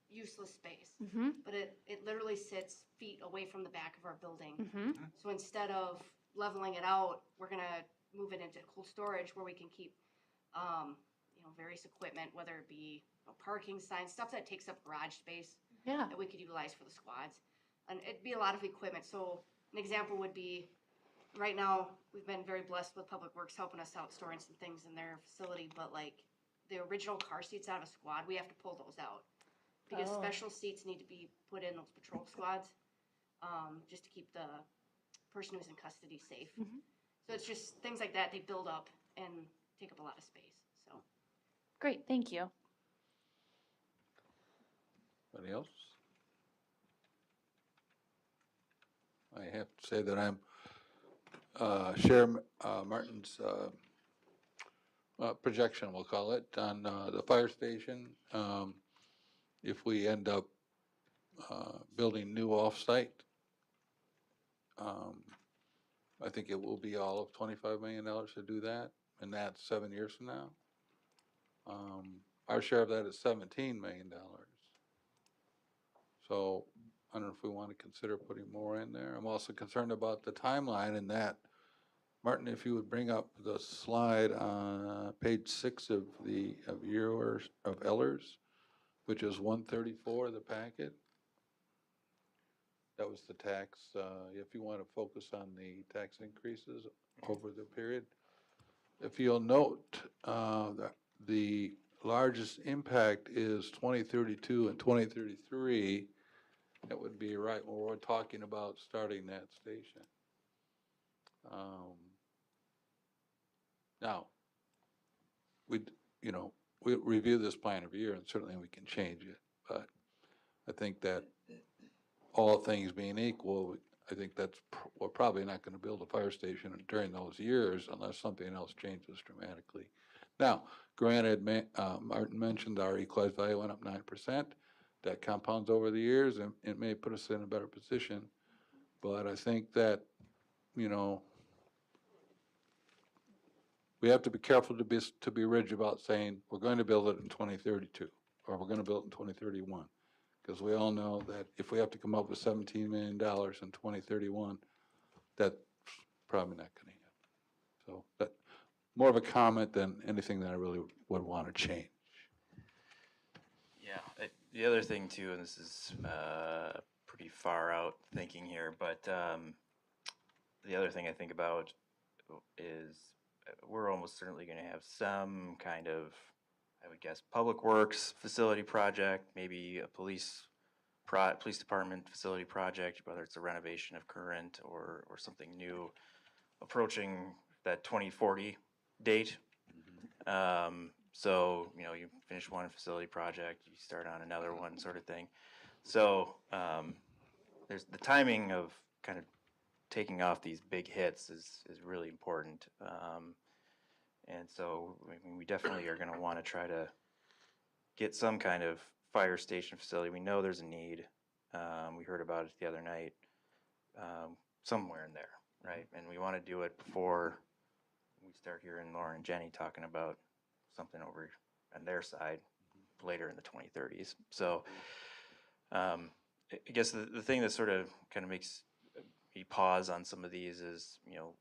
useless space. Mm-hmm, But it literally sits feet away from the back of our building. mm-hmm. So instead of leveling it out, we're gonna move it into cold storage where we can keep, various equipment, whether it be parking signs, stuff that takes up garage space Yeah. that we could utilize for the squads. And it'd be a lot of equipment. So an example would be, right now, we've been very blessed with Public Works helping us out, storing some things in their facility, but like the original car seats out of a squad, we have to pull those out. Because Oh. special seats need to be put in those patrol squads, just to keep the person who's in custody safe. Mhm. So it's just things like that, they build up and take up a lot of space, so. Great, thank you. Anybody else? I have to say that I'm, share Martin's projection, we'll call it, on the fire station. If we end up building new off-site, I think it will be all of $25 million to do that, and that's 7 years from now. Our share of that is $17 million. So I don't know if we want to consider putting more in there. I'm also concerned about the timeline in that. Martin, if you would bring up the slide on page 6 of yours, of Eller's, which is 134 of the packet. That was the tax, if you want to focus on the tax increases over the period. If you'll note, that the largest impact is 2032 and 2033. That would be right when we're talking about starting that station. Now, we review this plan every year, and certainly we can change it, but I think that all things being equal, I think we're probably not gonna build a fire station during those years unless something else changes dramatically. Now, granted, Martin mentioned our equalized value went up 9%. That compounds over the years, and it may put us in a better position. But I think that, we have to be careful to be rigid about saying, we're going to build it in 2032, or we're gonna build it in 2031. Because we all know that if we have to come up with $17 million in 2031, that's probably not gonna happen. So that, more of a comment than anything that I really would want to change. Yeah, the other thing too, and this is pretty far out thinking here, but the other thing I think about is we're almost certainly going to have some kind of, I would guess, public works facility project, maybe a police department facility project, whether it's a renovation of current or something new, approaching that 2040 date. So, you finish one facility project, you start on another one sort of thing. So, there's the timing of kind of taking off these big hits is really important. And so I mean, we definitely are going to want to try to get some kind of fire station facility. We know there's a need. We heard about it the other night, somewhere in there, right? And we want to do it before we start hearing Lauren and Jenny talking about something over on their side later in the 2030s. So I guess the thing that sort of kind of makes me pause on some of these is, you know,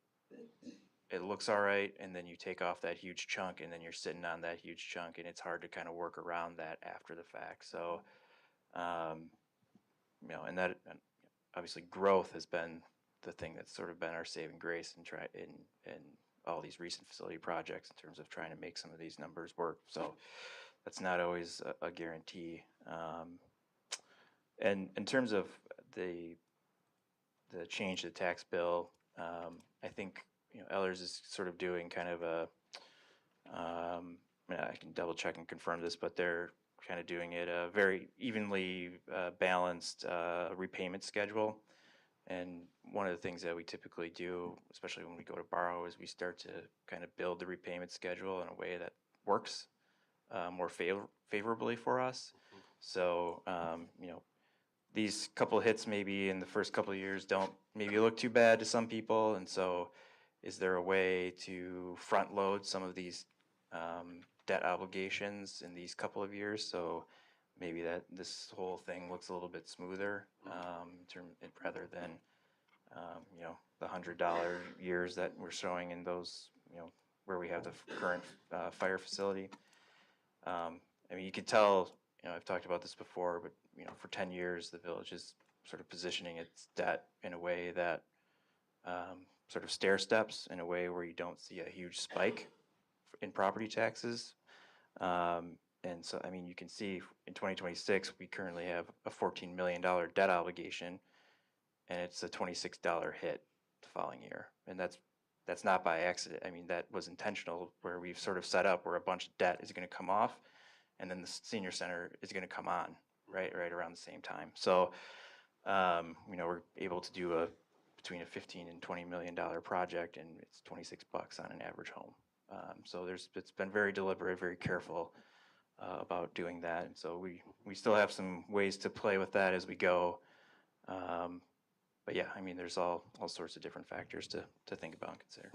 it looks all right, and then you take off that huge chunk, and then you're sitting on that huge chunk, and it's hard to kind of work around that after the fact. So, you know, and that and obviously growth has been the thing that's sort of been our saving grace in all these recent facility projects in terms of trying to make some of these numbers work. So that's not always a guarantee. And in terms of the change to the tax bill, I think, you know, Ellers is sort of doing kind of a, I can double check and confirm this, but they're kind of doing it a very evenly balanced repayment schedule. And one of the things that we typically do, especially when we go to borrow, is we start to kind of build the repayment schedule in a way that works more favorably for us. So, you know, these couple of hits maybe in the first couple of years don't maybe look too bad to some people, and so is there a way to front load some of these debt obligations in these couple of years, so maybe that this whole thing looks a little bit smoother rather than you know, the $100 years that we're showing in those, you know, where we have the current fire facility. I mean, you could tell, you know, I've talked about this before, but you know, for 10 years, the village is sort of positioning its debt in a way that sort of stair steps in a way where you don't see a huge spike in property taxes. And so, I mean, you can see in 2026, we currently have a $14 million debt obligation, and it's a $26 hit the following year. And that's not by accident. I mean, that was intentional, where we've sort of set up where a bunch of debt is going to come off, and then the senior center is going to come on right around the same time. So, you know, we're able to do between a $15 and $20 million project, and it's $26 on an average home. So it's been very deliberate, very careful about doing that. And so we still have some ways to play with that as we go. But yeah, I mean, there's all sorts of different factors to think about and consider.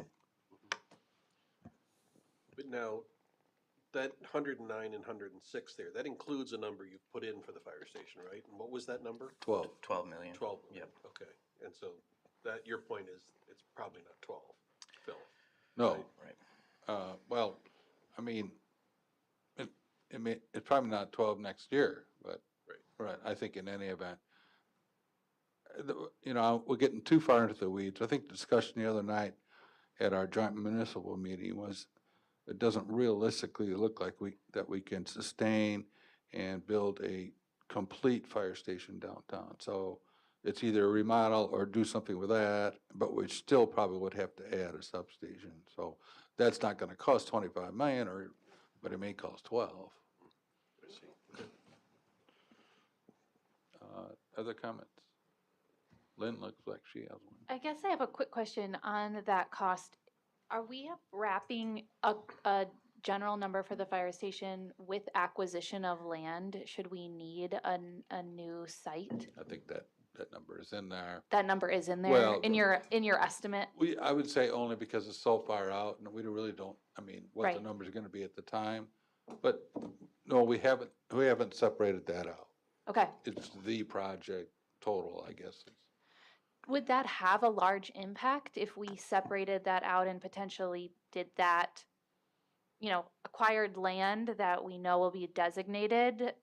But now, that 109 and 106 there, that includes a number you've put in for the fire station, right? And what was that number? 12 million. 12 million. Yep. Okay. And so that, your point is, it's probably not 12, Phil. No. Right. Well, I mean, it's probably not 12 next year, but right. I think in any event, you know, we're getting too far into the weeds. I think the discussion the other night at our joint municipal meeting was, it doesn't realistically look like that we can sustain and build a complete fire station downtown. So it's either a remodel or do something with that, but we still probably would have to add a substation. So that's not going to cost 25 million, but it may cost 12. I see. Other comments? Lynn looks like she has one. I guess I have a quick question on that cost. Are we wrapping a general number for the fire station with acquisition of land? Should we need a new site? I think that number is in there. That number is in there Well, in your estimate? I would say only because it's so far out, and we really don't, I mean, what the Right. numbers are gonna be at the time. But no, we haven't separated that out. Okay. It's the project total, I guess. Would that have a large impact if we separated that out and potentially did that, you know, acquired land that we know will be designated?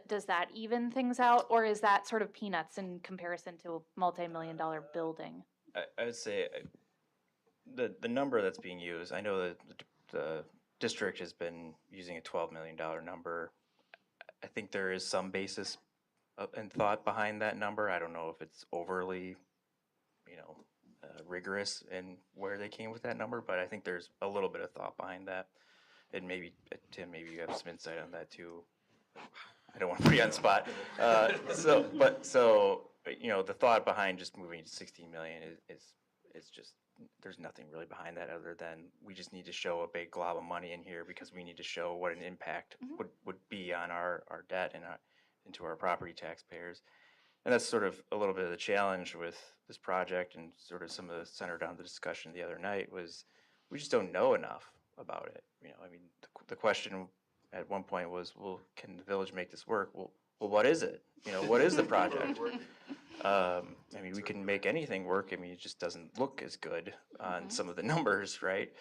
Does that even things out, or is that sort of peanuts in comparison to a multi-million-dollar building? I would say the number that's being used, I know that the district has been using a $12 million number. I think there is some basis and thought behind that number. I don't know if it's overly, you know, rigorous in where they came with that number, but I think there's a little bit of thought behind that. And maybe, Tim, maybe you have some insight on that too. I don't want to put you on the spot. So but, you know, the thought behind just moving to 16 million is just, there's nothing really behind that other than we just need to show a big glob of money in here because we need to show what an impact would be on our debt and into our property taxpayers. And that's sort of a little bit of the challenge with this project, and sort of some of the centered on the discussion the other night was we just don't know enough about it. You know, I mean, the question at one point was, well, can the village make this work? Well, what is it? You know, what is the project? I mean, we can make anything work. I mean, it just doesn't look as good on some of the numbers, right?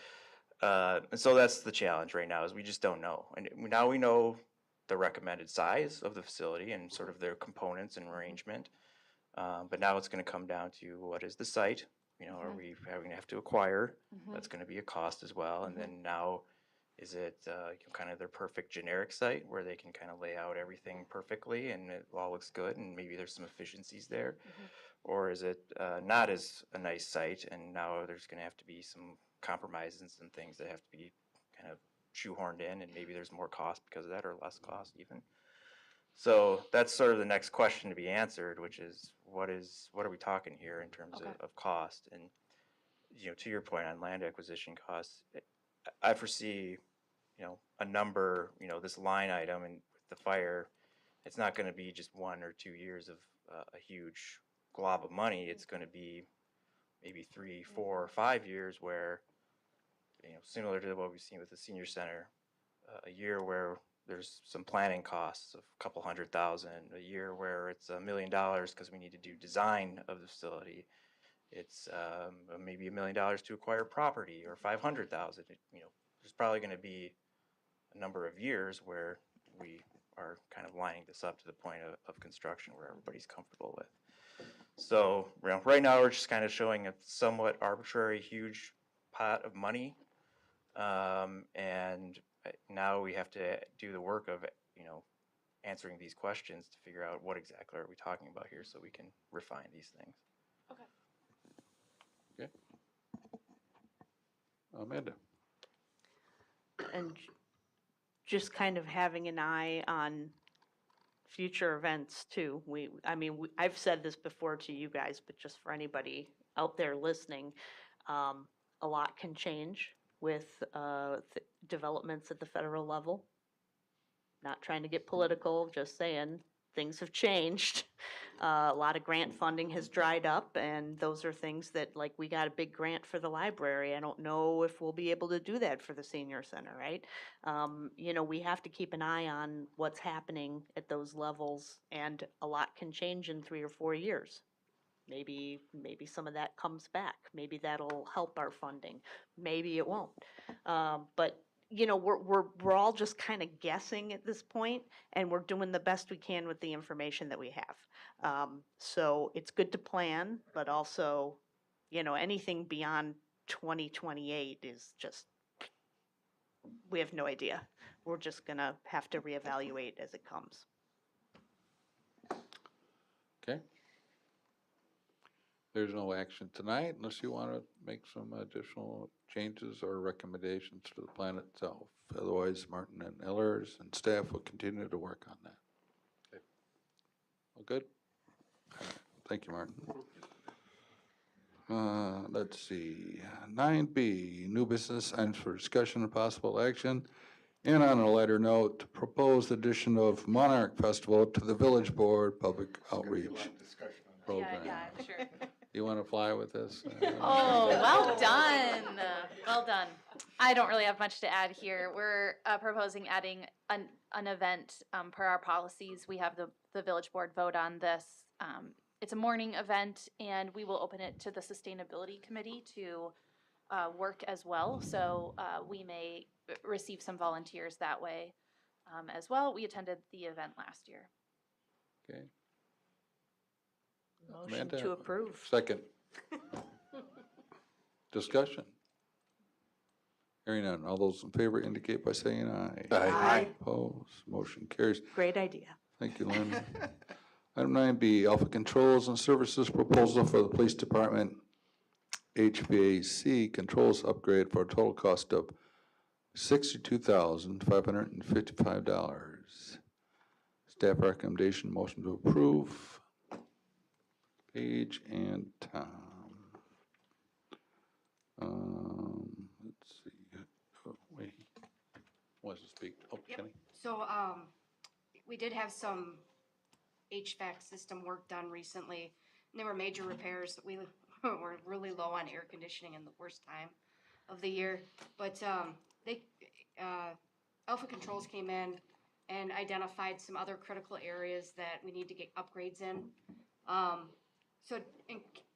And so that's the challenge right now, is we just don't know. And now we know the recommended size of the facility and sort of their components and arrangement. But now it's going to come down to what is the site? You know, are we having to have to acquire? That's going to be a cost as well. And then now, is it kind of their perfect generic site where they can kind of lay out everything perfectly and it all looks good and maybe there's some efficiencies there? Or is it not as a nice site and now there's going to have to be some compromises and some things that have to be kind of shoehorned in, and maybe there's more cost because of that or less cost even. So that's sort of the next question to be answered, which is what are we talking here in terms of cost? And, you know, to your point on land acquisition costs, I foresee, you know, a number, you know, this line item and with the fire, it's not going to be just 1 or 2 years of a huge glob of money. It's going to be maybe 3, 4, or 5 years where, you know, similar to what we've seen with the senior center, a year where there's some planning costs of a couple $100,000, a year where it's $1 million because we need to do design of the facility. It's maybe $1 million to acquire property, or 500,000. You know, there's probably going to be a number of years where we are kind of lining this up to the point of construction where everybody's comfortable with. So, you know, right now we're just kind of showing a somewhat arbitrary, huge pot of money, and now we have to do the work of, you know, answering these questions to figure out what exactly are we talking about here, so we can refine these things. Okay. Amanda. And just kind of having an eye on future events too. I've said this before to you guys, but just for anybody out there listening, a lot can change with developments at the federal level. Not trying to get political, just saying things have changed. A lot of grant funding has dried up, and those are things that, like, we got a big grant for the library. I don't know if we'll be able to do that for the senior center, right? You know, we have to keep an eye on what's happening at those levels, and a lot can change in 3 or 4 years. Maybe some of that comes back. Maybe that'll help our funding. Maybe it won't. But you know, we're all just kind of guessing at this point, and we're doing the best we can with the information that we have. So it's good to plan, but also, you know, anything beyond 2028 is just, we have no idea. We're just gonna have to reevaluate as it comes. Okay. There's no action tonight unless you want to make some additional changes or recommendations to the plan itself. Otherwise, Martin and Ellers and staff will continue to work on that. Okay. All good? Thank you, Martin. Let's see, 9B, new business items for discussion and possible action. And on a lighter note, proposed addition of Monarch Festival to the Village Board Public Outreach Program. Yeah, I'm sure. You want to fly with this? Oh, well done. Well done. I don't really have much to add here. We're proposing adding an event per our policies. We have the village board vote on this. It's a morning event, and we will open it to the sustainability committee to work as well. So we may receive some volunteers that way as well. We attended the event last year. Okay. Motion Amanda, to approve. Second. Discussion. Hearing none. All those in favor indicate by saying aye. Aye. Opposed. Motion carries. Great idea. Thank you, Lynn. Item 9B, Alpha Controls and Services Proposal for the Police Department HVAC Controls Upgrade for a total cost of $62,555. Staff recommendation, motion to approve. Paige and Tom. Let's see. Oh, wait. Wants to speak. Oh, Yep. Kenny. So, we did have some HVAC system work done recently. And there were major repairs. We were really low on air conditioning in the worst time of the year. But, Alpha Controls came in and identified some other critical areas that we need to get upgrades in. So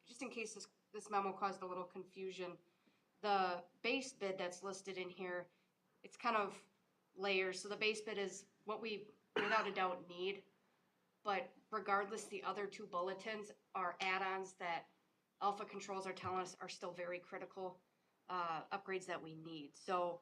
just in case this memo caused a little confusion, the base bid that's listed in here, it's kind of layers. So the base bid is what we without a doubt need. But regardless, the other two bulletins are add-ons that Alpha Controls are telling us are still very critical upgrades that we need. So,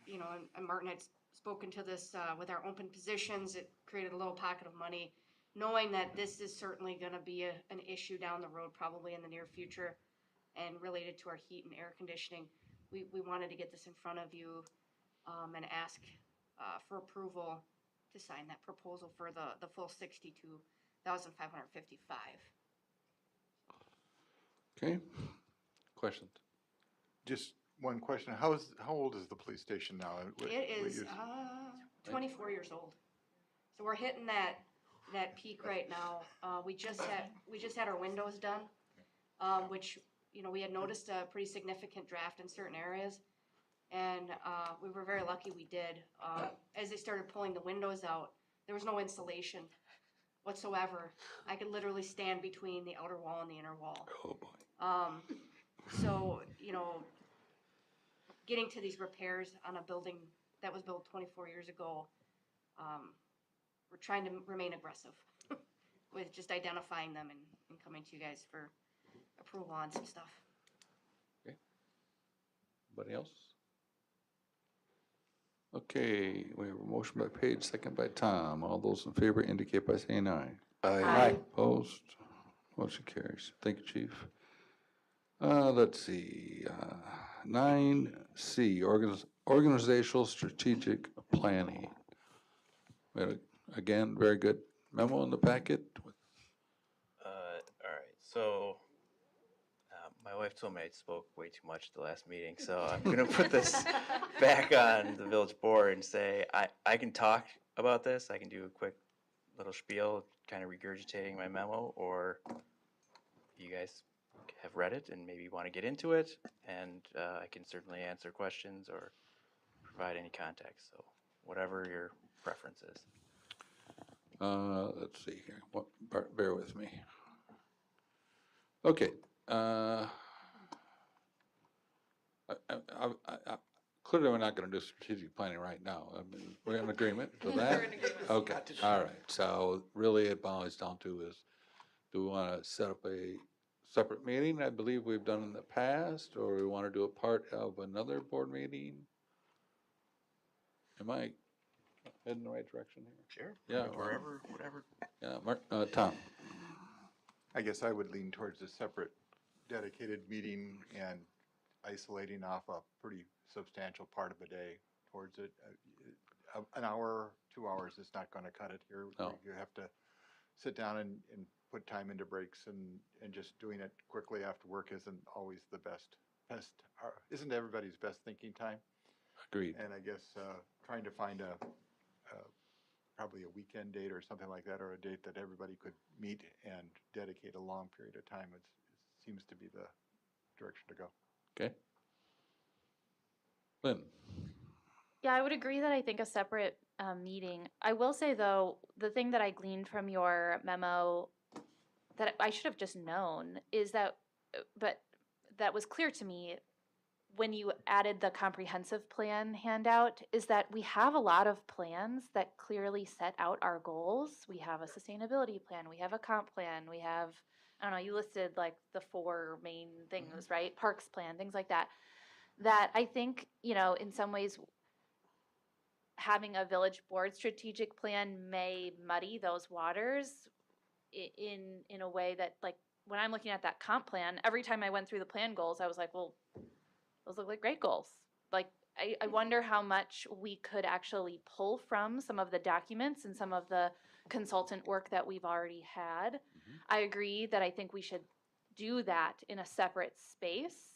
you know, and Martin had spoken to this with our open positions. It created a little pocket of money, knowing that this is certainly going to be an issue down the road, probably in the near future, and related to our heat and air conditioning. We wanted to get this in front of you and ask for approval to sign that proposal for the full 62,555. Okay. Questions? Just one question, how old is the police station now? It is 24 years old. So we're hitting that peak right now. We just had our windows done, which, you know, we had noticed a pretty significant draft in certain areas. And we were very lucky we did. As they started pulling the windows out, there was no insulation whatsoever. I could literally stand between the outer wall and the inner wall. Oh, boy. So, you know, getting to these repairs on a building that was built 24 years ago, we're trying to remain aggressive with just identifying them and coming to you guys for approval on some stuff. Okay. Anybody else? Okay, we have a motion by Paige, second by Tom. All those in favor indicate by saying aye. Aye. Opposed? Motion carries. Thank you, Chief. Let's see, 9C, organizational strategic planning. We had, again, very good memo in the packet. All right, so my wife told me I spoke way too much at the last meeting, so I'm gonna put this back on the village board and say, I can talk about this, I can do a quick little spiel, kind of regurgitating my memo, or you guys have read it and maybe want to get into it, and I can certainly answer questions or provide any context, so whatever your preference is. Let's see here. Bear with me. Okay. Clearly, we're not going to do strategic planning right now. I mean, we're in agreement with that? We're in agreement. Okay, all right. So really it boils down to is, do we want to set up a separate meeting? I believe we've done in the past, or we want to do a part of another board meeting? Am I heading in the right direction here? Sure. Yeah. Wherever, whatever. Yeah, Mark, Tom. I guess I would lean towards a separate dedicated meeting and isolating off a pretty substantial part of a day towards it. An hour, 2 hours is not going to cut it here. No. You have to sit down and put time into breaks, and just doing it quickly after work isn't always the best, isn't everybody's best thinking time. Agreed. And I guess trying to find probably a weekend date or something like that, or a date that everybody could meet and dedicate a long period of time, it seems to be the direction to go. Okay. Lynn. Yeah, I would agree that I think a separate meeting. I will say, though, the thing that I gleaned from your memo that I should have just known is that, but that was clear to me when you added the comprehensive plan handout, is that we have a lot of plans that clearly set out our goals. We have a sustainability plan, we have a comp plan, we have, I don't know, you listed like the 4 main things, right? Parks plan, things like that. That I think, you know, in some ways, having a village board strategic plan may muddy those waters in a way that, like, when I'm looking at that comp plan, every time I went through the plan goals, I was like, well, those look like great goals. Like, I wonder how much we could actually pull from some of the documents and some of the consultant work that we've already had. I agree that I think we should do that in a separate space,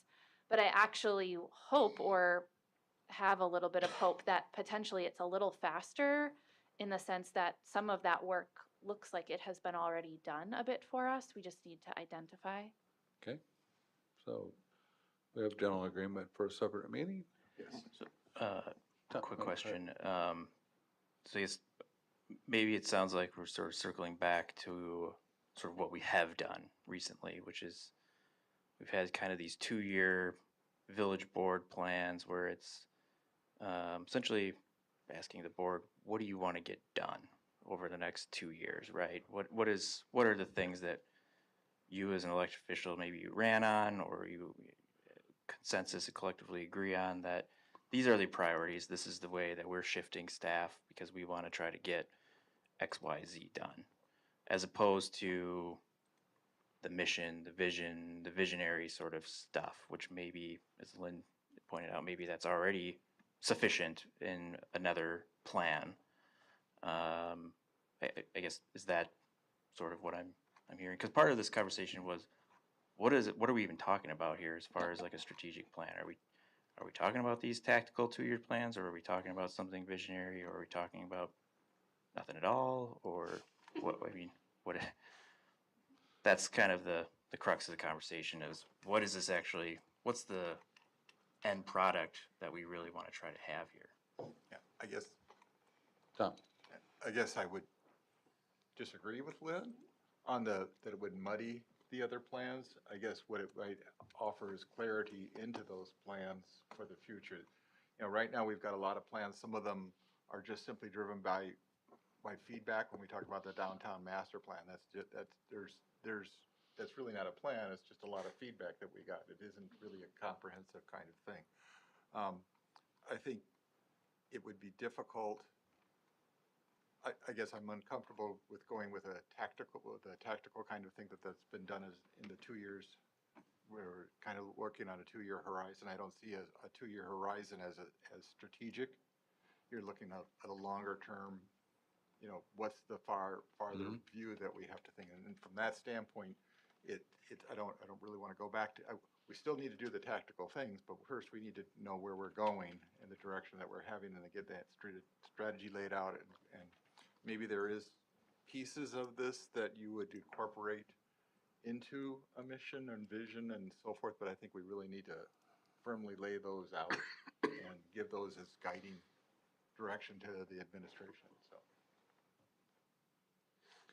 but I actually hope or have a little bit of hope that potentially it's a little faster in the sense that some of that work looks like it has been already done a bit for us. We just need to identify. Okay, so we have general agreement for a separate meeting? Yes. Quick question. So it's, maybe it sounds like we're sort of circling back to sort of what we have done recently, which is we've had kind of these 2-year village board plans where it's essentially asking the board, what do you want to get done over the next 2 years, right? What are the things that you as an elected official maybe you ran on or you consensus and collectively agree on that these are the priorities, this is the way that we're shifting staff because we want to try to get XYZ done, as opposed to the mission, the vision, the visionary sort of stuff, which maybe, as Lynn pointed out, maybe that's already sufficient in another plan. I guess, is that sort of what I'm hearing? Because part of this conversation was, what is it? What are we even talking about here as far as like a strategic plan? Are we talking about these tactical 2-year plans, or are we talking about something visionary, or are we talking about nothing at all, or what? I mean, what? That's kind of the crux of the conversation is what is this actually? What's the end product that we really want to try to have here? Yeah, I guess. Tom? I guess I would disagree with Lynn on that it would muddy the other plans. I guess what it might offer is clarity into those plans for the future. You know, right now we've got a lot of plans. Some of them are just simply driven by feedback. When we talk about the downtown master plan, that's really not a plan. It's just a lot of feedback that we got. It isn't really a comprehensive kind of thing. I think it would be difficult. I guess I'm uncomfortable with going with a tactical kind of thing that's been done in the 2 years. We're kind of working on a 2-year horizon. I don't see a 2-year horizon as strategic. You're looking at a longer term. You know, what's the farther view that we have to think? And from that standpoint, I don't really want to go back to. We still need to do the tactical things, but first we need to know where we're going and the direction that we're having, and to get that strategy laid out. And maybe there is pieces of this that you would incorporate into a mission and vision and so forth, but I think we really need to firmly lay those out and give those as guiding direction to the administration. So.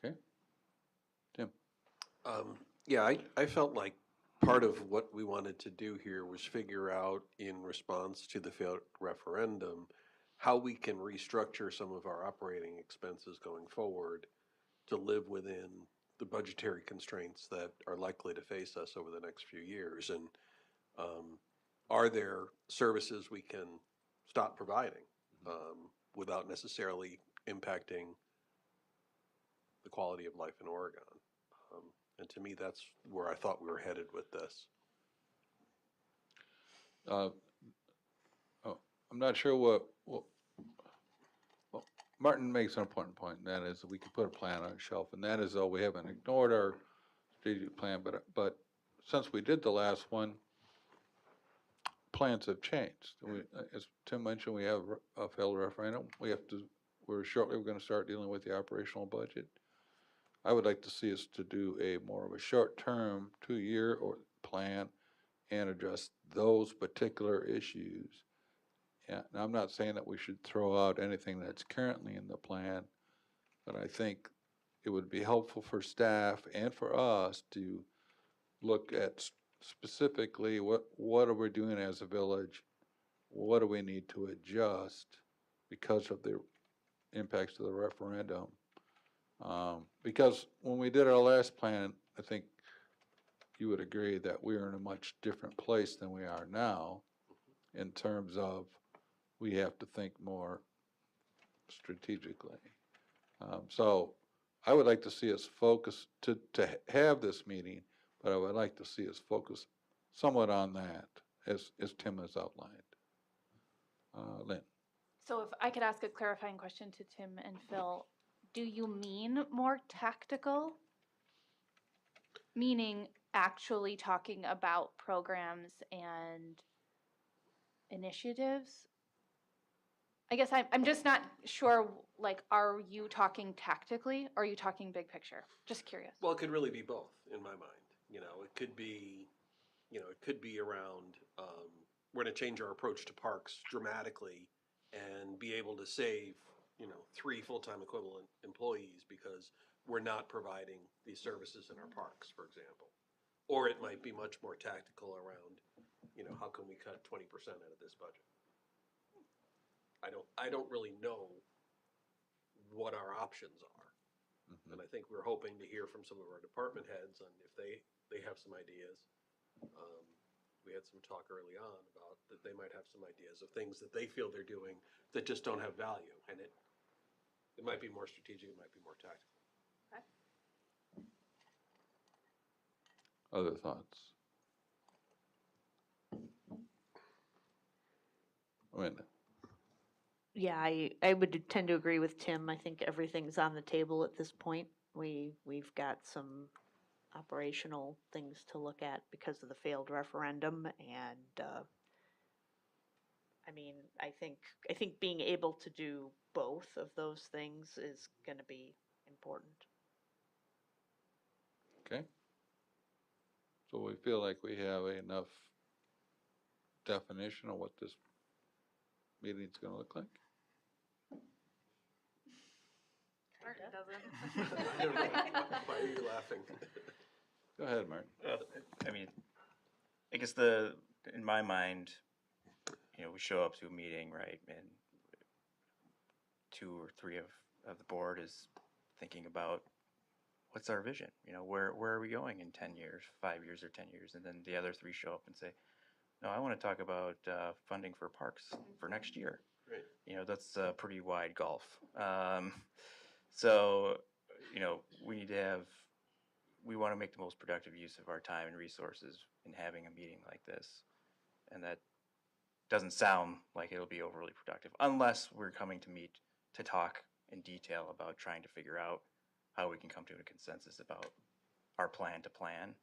Okay. Tim? Yeah, I felt like part of what we wanted to do here was figure out, in response to the failed referendum, how we can restructure some of our operating expenses going forward to live within the budgetary constraints that are likely to face us over the next few years. And are there services we can stop providing without necessarily impacting the quality of life in Oregon? And to me, that's where I thought we were headed with this. I'm not sure what Martin makes an important point, and that is that we could put a plan on a shelf, and that is, though, we haven't ignored our strategic plan, but since we did the last one, plans have changed. As Tim mentioned, we have a failed referendum. We're going to start dealing with the operational budget. I would like to see us to do a more of a short-term 2-year or plan and address those particular issues. Yeah, and I'm not saying that we should throw out anything that's currently in the plan, but I think it would be helpful for staff and for us to look at specifically what are we doing as a village, what do we need to adjust because of the impacts of the referendum. Because when we did our last plan, I think you would agree that we are in a much different place than we are now in terms of we have to think more strategically. So I would like to see us focus to have this meeting, but I would like to see us focus somewhat on that as Tim has outlined. Lynn? So if I could ask a clarifying question to Tim and Phil, do you mean more tactical? Meaning actually talking about programs and initiatives? I guess I'm just not sure, like, are you talking tactically or are you talking big picture? Just curious. Well, it could really be both in my mind. It could be, around, we're gonna change our approach to parks dramatically and be able to save, 3 full-time equivalent employees because we're not providing these services in our parks, for example. Or it might be much more tactical around, how can we cut 20% out of this budget? I don't really know what our options are. And I think we're hoping to hear from some of our department heads on if they have some ideas. We had some talk early on about that they might have some ideas of things that they feel they're doing that just don't have value. And it might be more strategic, it might be more tactical. Other thoughts? Amanda? Yeah, I would tend to agree with Tim. I think everything's on the table at this point. We've got some operational things to look at because of the failed referendum, and I mean, I think being able to do both of those things is going to be important. Okay. So we feel like we have enough definition of what this meeting's gonna look like? Martin doesn't. Why are you laughing? Go ahead, Martin. I mean, I guess in my mind, we show up to a meeting, right, and 2 or 3 of the board is thinking about what's our vision, where are we going in 10 years, 5 years or 10 years, and then the other 3 show up and say, no, I want to talk about funding for parks for next year. Right. That's a pretty wide gulf. So, we want to make the most productive use of our time and resources in having a meeting like this. And that doesn't sound like it'll be overly productive unless we're coming to meet to talk in detail about trying to figure out how we can come to a consensus about our plan to plan.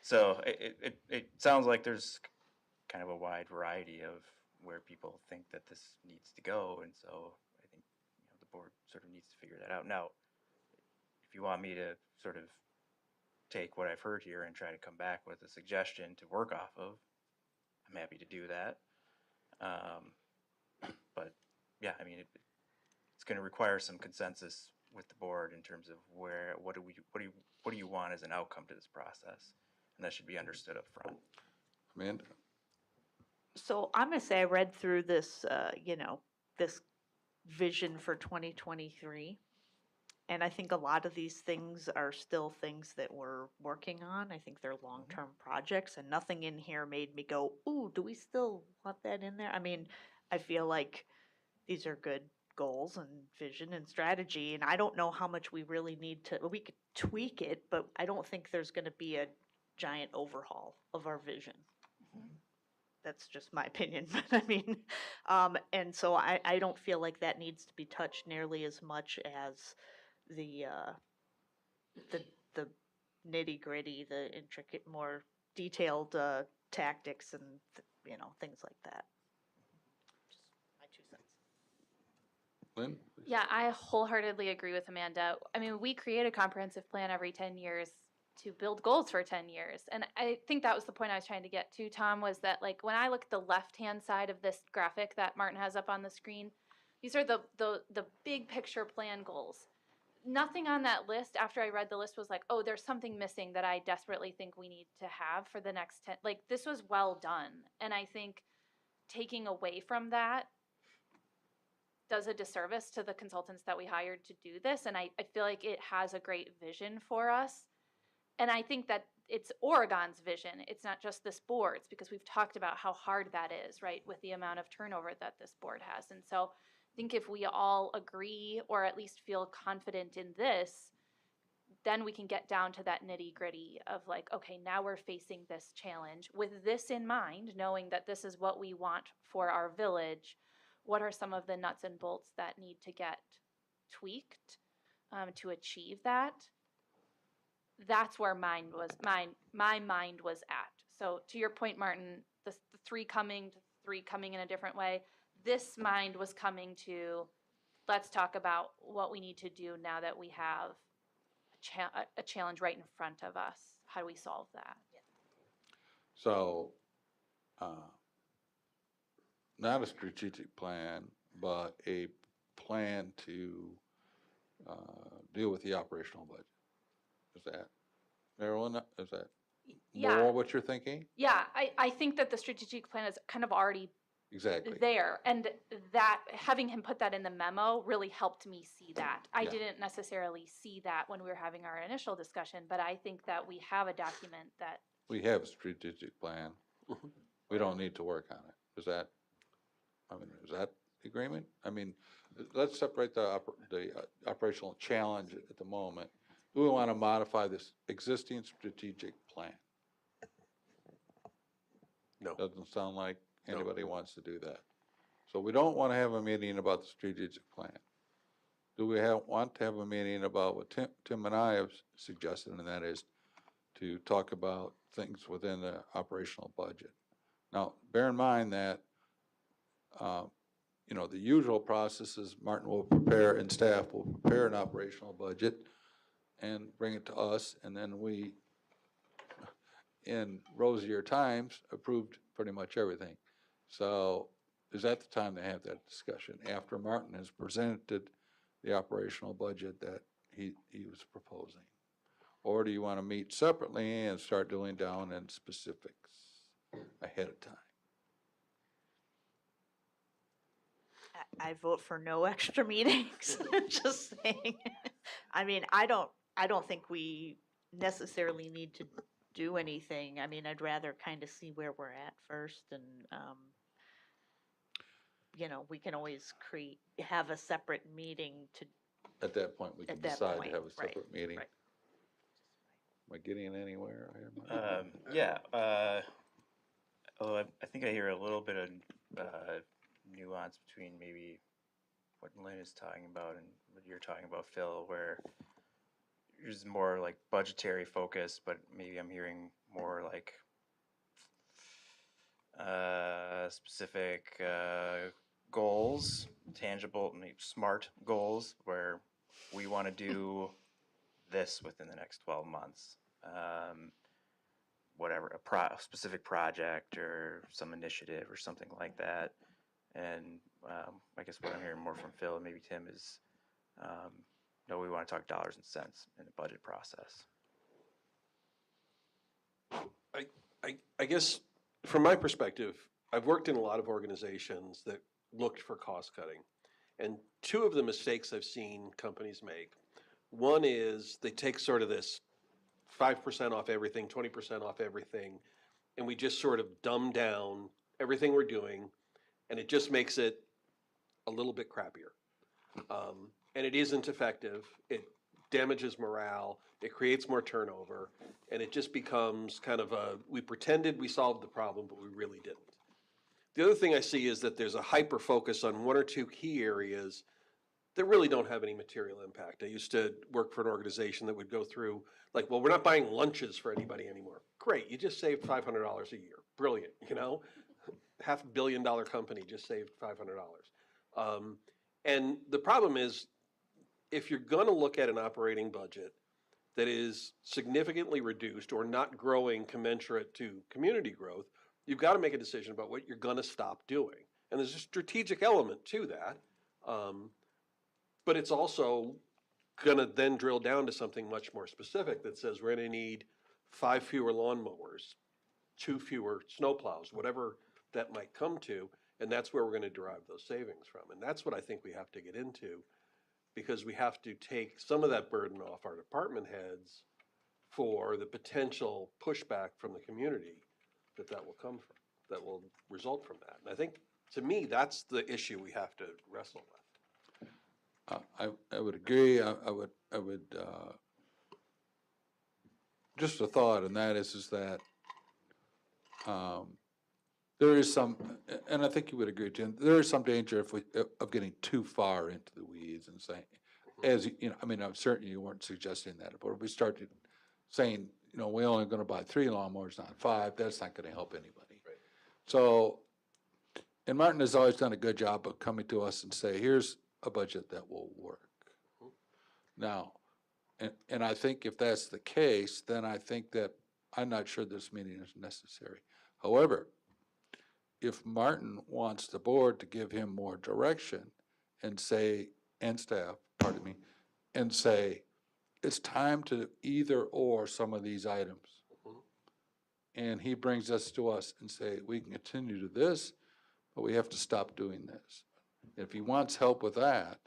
So it sounds like there's kind of a wide variety of where people think that this needs to go, and so I think the board sort of needs to figure that out. Now, if you want me to sort of take what I've heard here and try to come back with a suggestion to work off of, I'm happy to do that. But yeah, I mean, it's going to require some consensus with the board in terms of what do you want as an outcome to this process, and that should be understood up front. Amanda? So I'm going to say I read through this, this vision for 2023. And I think a lot of these things are still things that we're working on. I think they're long-term projects, and nothing in here made me go, ooh, do we still want that in there? I mean, I feel like these are good goals and vision and strategy, and I don't know how much we really need to, we could tweak it, but I don't think there's going to be a giant overhaul of our vision. That's just my opinion, but I mean, and so I don't feel like that needs to be touched nearly as much as the nitty gritty, the intricate, more detailed tactics and things like that. Just my 2 cents. Lynn? Yeah, I wholeheartedly agree with Amanda. I mean, we create a comprehensive plan every 10 years to build goals for 10 years. And I think that was the point I was trying to get to, Tom, was that like when I look at the left-hand side of this graphic that Martin has up on the screen, these are the big picture plan goals. Nothing on that list after I read the list was like, oh, there's something missing that I desperately think we need to have for the next 10. Like, this was well done. And I think taking away from that does a disservice to the consultants that we hired to do this. And I feel like it has a great vision for us. And I think that it's Oregon's vision. It's not just this board's, because we've talked about how hard that is, right, with the amount of turnover that this board has. And so I think if we all agree or at least feel confident in this, then we can get down to that nitty gritty of like, okay, now we're facing this challenge with this in mind, knowing that this is what we want for our village. what are some of the nuts and bolts that need to get tweaked to achieve that. That's where my mind was at. So to your point, Martin, the three coming in a different way. This mind was coming to, let's talk about what we need to do now that we have a challenge right in front of us. How do we solve that? So, not a strategic plan, but a plan to deal with the operational budget. Is that, Marilyn, is that Yeah. more what you're thinking? Yeah, I think that the strategic plan is kind of already Exactly. there, and that having him put that in the memo really helped me see that. I Yeah. didn't necessarily see that when we were having our initial discussion, but I think that we have a document that, We have a strategic plan. We don't need to work on it. Is that agreement? I mean, let's separate the operational challenge at the moment. Do we want to modify this existing strategic plan? No. Doesn't sound like No. anybody wants to do that. So we don't want to have a meeting about the strategic plan. Do we want to have a meeting about what Tim and I have suggested, and that is to talk about things within the operational budget? Now, bear in mind that, the usual process is Martin will prepare and staff will prepare an operational budget and bring it to us, and then we, in rosier times, approved pretty much everything. So is that the time to have that discussion, after Martin has presented the operational budget that he was proposing? Or do you want to meet separately and start drilling down in specifics ahead of time? I vote for no extra meetings. Just saying. I mean, I don't think we necessarily need to do anything. I mean, I'd rather kind of see where we're at first, and we can always have a separate meeting to. At that point, we can At that decide point, to have a right, separate meeting. right. Am I getting anywhere here, Mark? Yeah, although I think I hear a little bit of nuance between maybe what Lynn is talking about and what you're talking about, Phil, where yours is more like budgetary focus, but maybe I'm hearing more like specific goals, tangible, maybe smart goals, where we want to do this within the next 12 months. Whatever, a specific project or some initiative or something like that. And I guess what I'm hearing more from Phil and maybe Tim is, no, we want to talk dollars and cents in the budget process. I guess from my perspective, I've worked in a lot of organizations that looked for cost cutting. And two of the mistakes I've seen companies make, one is they take sort of this 5% off everything, 20% off everything, and we just sort of dumb down everything we're doing, and it just makes it a little bit crappier. And it isn't effective. It damages morale. It creates more turnover, and it just becomes kind of we pretended we solved the problem, but we really didn't. The other thing I see is that there's a hyper focus on one or two key areas that really don't have any material impact. I used to work for an organization that would go through, like, well, we're not buying lunches for anybody anymore. Great, you just saved $500 a year. Brilliant, $500 million company just saved $500. And the problem is, if you're going to look at an operating budget that is significantly reduced or not growing commensurate to community growth, you've got to make a decision about what you're going to stop doing. And there's a strategic element to that. But it's also going to then drill down to something much more specific that says we're going to need 5 fewer lawnmowers, 2 fewer snowplows, whatever that might come to, and that's where we're going to derive those savings from. And that's what I think we have to get into, because we have to take some of that burden off our department heads for the potential pushback from the community that will come from, that will result from that. And I think, to me, that's the issue we have to wrestle with. I would agree. I would just a thought, and that is that There is some, and I think you would agree, Jim, there is some danger of getting too far into the weeds and saying, I mean, I'm certain you weren't suggesting that, but if we start saying, we're only gonna buy 3 lawnmowers, not 5, that's not gonna help anybody. Right. So, and Martin has always done a good job of coming to us and say, here's a budget that will work. Now, and I think if that's the case, then I think that, I'm not sure this meeting is necessary. However, if Martin wants the board to give him more direction and say, and staff, pardon me, and say, it's time to either or some of these items. And he brings us to us and say, we can continue to this, but we have to stop doing this. If he wants help with that,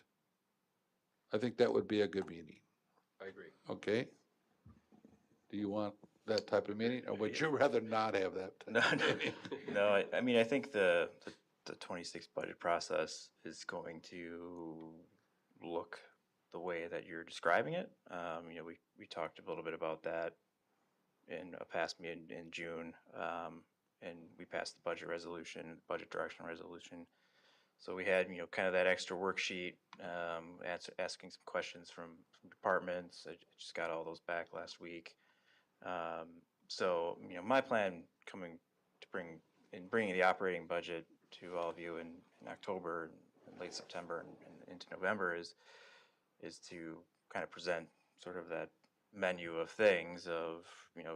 I think that would be a good meeting, I agree. okay? Do you want that type of meeting, or would you rather not have that No, type of no, meeting? no, I mean, I think the 26 budget process is going to look the way that you're describing it. We talked a little bit about that in a past meeting in June, and we passed the budget resolution, budget direction resolution. So we had, kind of that extra worksheet, asking some questions from departments. I just got all those back last week. So, my plan bringing the operating budget to all of you in October and late September and into November is to kind of present sort of that menu of things of,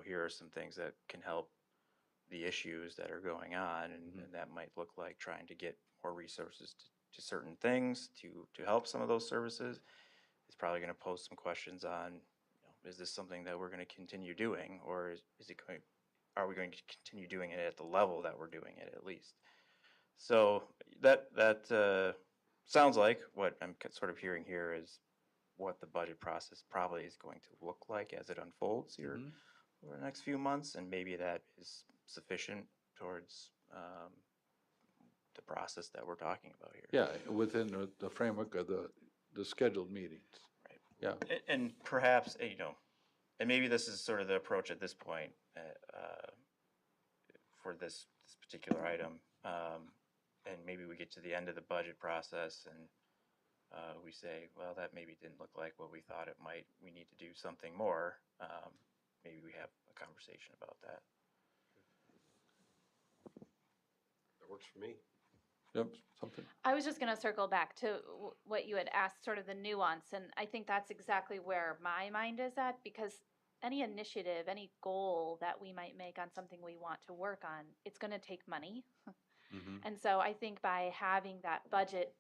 here are some things that can help the issues that are going on, and that might look like trying to get more resources to certain things to help some of those services. It's probably going to pose some questions on, is this something that we're going to continue doing, or are we going to continue doing it at the level that we're doing it at least? So that sounds like what I'm sort of hearing here is what the budget process probably is going to look like as it unfolds here over the next few months, and maybe that is sufficient towards the process that we're talking about here. Yeah, within the framework of the scheduled meetings. Right. Yeah. And perhaps, and maybe this is sort of the approach at this point for this particular item. And maybe we get to the end of the budget process and we say, well, that maybe didn't look like what we thought it might. We need to do something more. Maybe we have a conversation about that. That works for me. Yep, something. I was just going to circle back to what you had asked, sort of the nuance, and I think that's exactly where my mind is at, because any initiative, any goal that we might make on something we want to work on, it's going to take money. And so I think by having that budget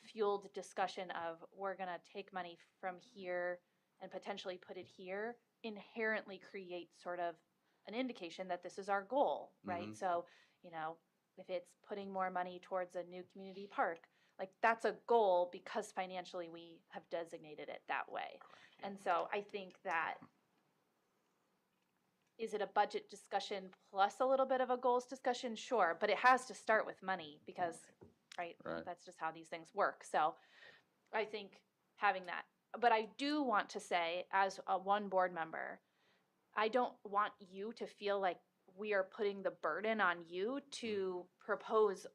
fueled discussion of we're going to take money from here and potentially put it here inherently creates sort of an indication that this is our goal, right? So, if it's putting more money towards a new community park, like that's a goal because financially we have designated it that way. And so I think that, is it a budget discussion plus a little bit of a goals discussion? Sure, but it has to start with money because, right, that's just how these things work. So I think having that, but I do want to say as a one board member, I don't want you to feel like we are putting the burden on you to propose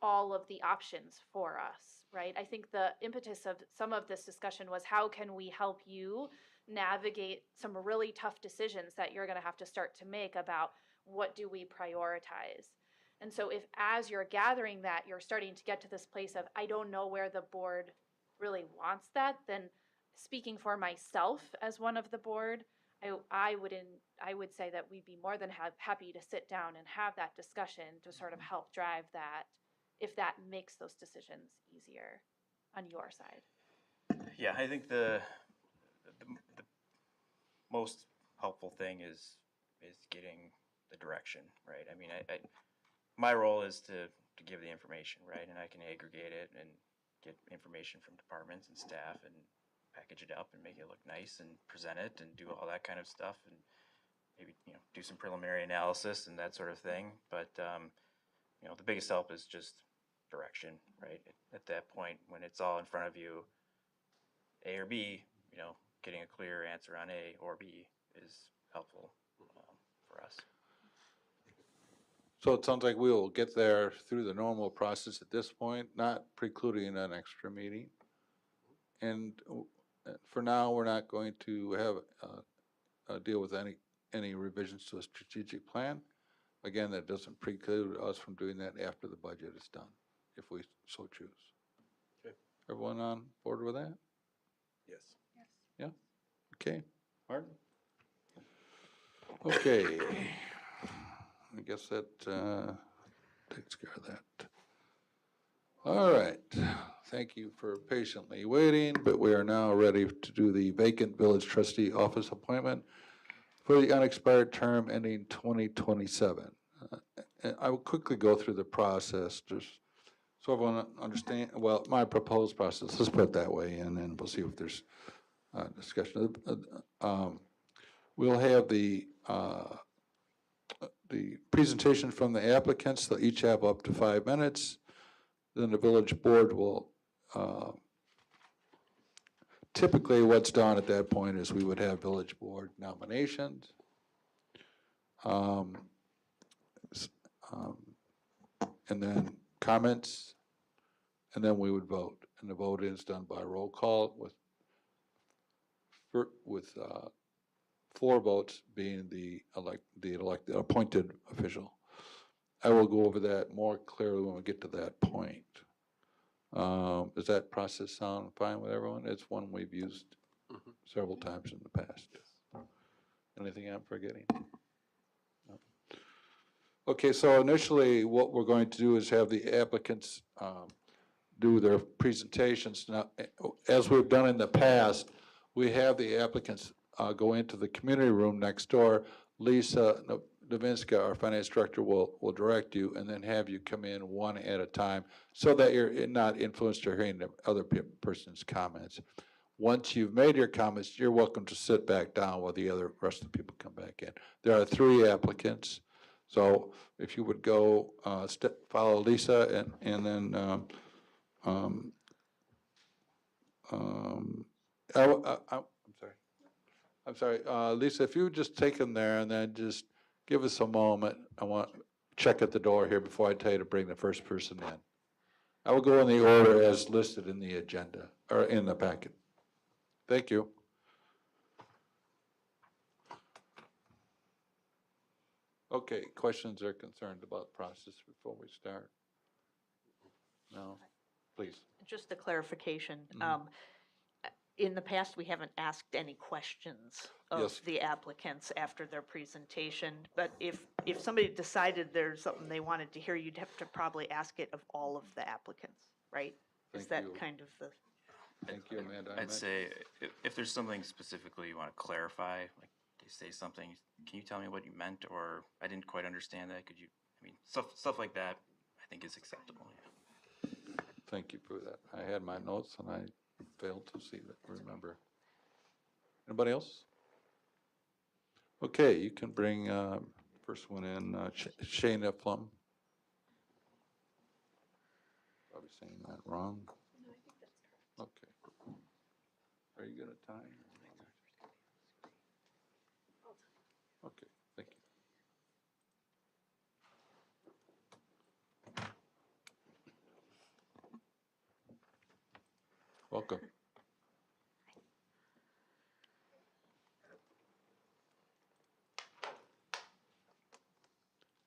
all of the options for us, right? I think the impetus of some of this discussion was how can we help you navigate some really tough decisions that you're going to have to start to make about what do we prioritize. And so if as you're gathering that, you're starting to get to this place of, I don't know where the board really wants that, then speaking for myself as one of the board, I would say that we'd be more than happy to sit down and have that discussion to sort of help drive that, if that makes those decisions easier on your side. Yeah, I think the most helpful thing is getting the direction, right? I mean, my role is to give the information, right? And I can aggregate it and get information from departments and staff and package it up and make it look nice and present it and do all that kind of stuff and maybe do some preliminary analysis and that sort of thing. But the biggest help is just direction, right? At that point, when it's all in front of you, A or B, getting a clear answer on A or B is helpful for us. So it sounds like we will get there through the normal process at this point, not precluding an extra meeting. And for now, we're not going to have, deal with any revisions to a strategic plan. Again, that doesn't preclude us from doing that after the budget is done, if we so choose. Okay. Everyone on board with that? Yes. Yeah? Okay. Martin? Okay. I guess that takes care of that. All right. Thank you for patiently waiting, but we are now ready to do the vacant village trustee office appointment for the unexpired term ending 2027. And I will quickly go through the process, just so everyone understand, well, my proposed process, let's put it that way, and then we'll see if there's discussion. We'll have the presentation from the applicants. They'll each have up to 5 minutes. Then the village board will, typically what's done at that point is we would have village board nominations. And then comments, and then we would vote. And the vote is done by roll call with 4 votes being the elected appointed official. I will go over that more clearly when we get to that point. Does that process sound fine with everyone? It's one we've used several times in the past. Anything I'm forgetting? No. Okay, so initially what we're going to do is have the applicants do their presentations. Now, as we've done in the past, we have the applicants go into the community room next door. Lisa Novinska, our finance director, will direct you and then have you come in one at a time so that you're not influenced or hearing the other person's comments. Once you've made your comments, you're welcome to sit back down while the rest of the people come back in. There are 3 applicants. So if you would go follow Lisa and then I'm sorry, Lisa, if you would just take them there and then just give us a moment. I want to check at the door here before I tell you to bring the first person in. I will go in the order as listed in the agenda, or in the packet. Thank you. Okay, questions or concerns about the process before we start? No? Please. Just a clarification. In the past, we haven't asked any questions of Yes. the applicants after their presentation, but if somebody decided there's something they wanted to hear, you'd have to probably ask it of all of the applicants, right? Is Thank that you. kind of the? Thank you, Amanda. I'd say if there's something specifically you want to clarify, like they say something, can you tell me what you meant, or I didn't quite understand that? Could you, I mean, stuff like that, I think is acceptable. Yeah. Thank you for that. I had my notes and I failed to see that, remember. Anybody else? Okay, you can bring first one in, Shayna Plum. Probably saying that wrong. No, I think that's correct. Okay. Are you good at time? Okay, thank you. Welcome.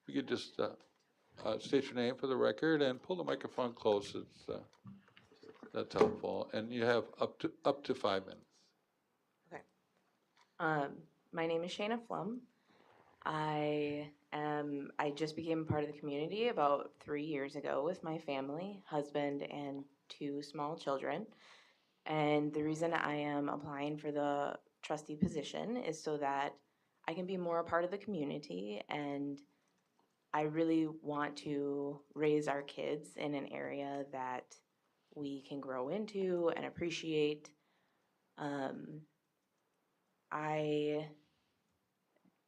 You could just state your name for the record and pull the microphone close. That's helpful. And you have up to 5 minutes. Okay. My name is Shayna Flum. I just became part of the community about 3 years ago with my family, husband, and 2 small children. And the reason I am applying for the trustee position is so that I can be more a part of the community, and I really want to raise our kids in an area that we can grow into and appreciate. I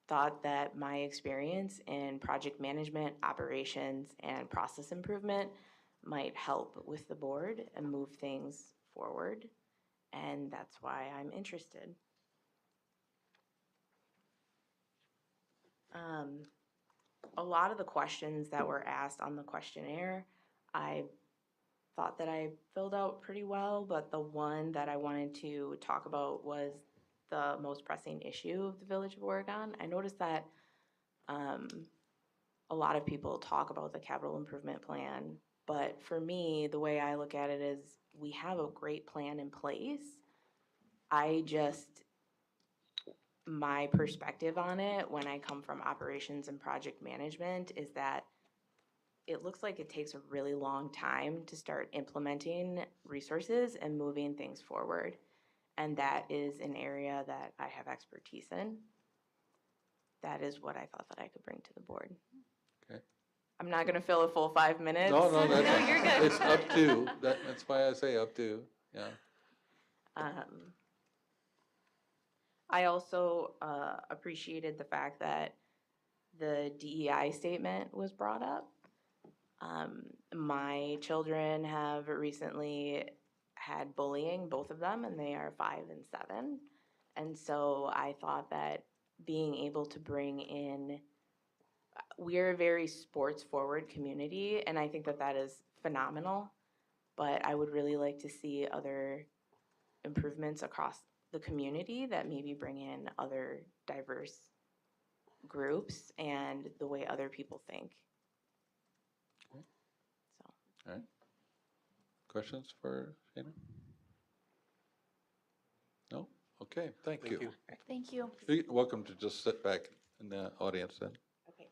thought that my experience in project management, operations, and process improvement might help with the board and move things forward, and that's why I'm interested. a lot of the questions that were asked on the questionnaire, I thought that I filled out pretty well, but the one that I wanted to talk about was the most pressing issue of the Village of Oregon. I noticed that a lot of people talk about the capital improvement plan, but for me, the way I look at it is we have a great plan in place. My perspective on it when I come from operations and project management is that it looks like it takes a really long time to start implementing resources and moving things forward. And that is an area that I have expertise in. That is what I thought that I could bring to the board. Okay. I'm not gonna fill a full 5 minutes. No, no, No, that's, you're good. it's up to, that's why I say up to, yeah. I also appreciated the fact that the DEI statement was brought up. My children have recently had bullying, both of them, and they are 5 and 7. And so I thought that being able to bring in, we're a very sports forward community, and I think that that is phenomenal. But I would really like to see other improvements across the community that maybe bring in other diverse groups and the way other people think. All right. Questions for Shana? No? Okay, thank you. Thank you. You're welcome to just sit back in the audience then. Okay.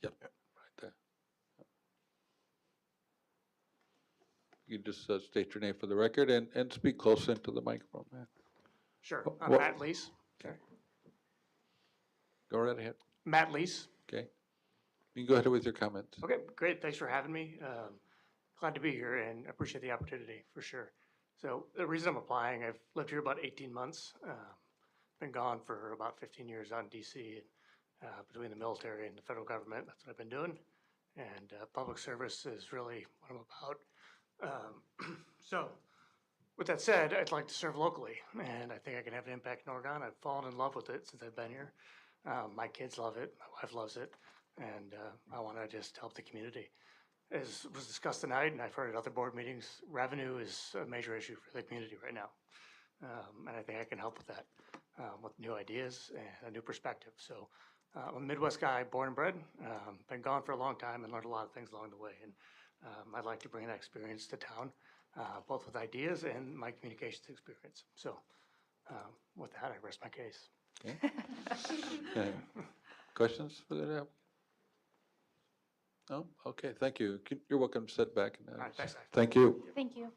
Yep, right there. You just state your name for the record and speak close into the microphone, man. Sure. Wh- I'm what- Matt Leese. Okay. Go right ahead. Matt Leese. Okay. You can go ahead with your comments. Okay, great. Thanks for having me. Glad to be here and appreciate the opportunity for sure. So the reason I'm applying, I've lived here about 18 months. Been gone for about 15 years out in DC, between the military and the federal government. That's what I've been doing. And public service is really what I'm about. So with that said, I'd like to serve locally, and I think I can have an impact in Oregon. I've fallen in love with it since I've been here. My kids love it, my wife loves it, and I want to just help the community. As was discussed tonight, and I've heard at other board meetings, revenue is a major issue for the community right now. And I think I can help with that, with new ideas and a new perspective. So I'm a Midwest guy, born and bred, been gone for a long time and learned a lot of things along the way. And I'd like to bring that experience to town, both with ideas and my communications experience. So with that, I rest my case. Okay. Okay. Questions for the applicant? No? Okay, thank you. You're welcome to sit back. All right, thanks. Thank you. Thank you.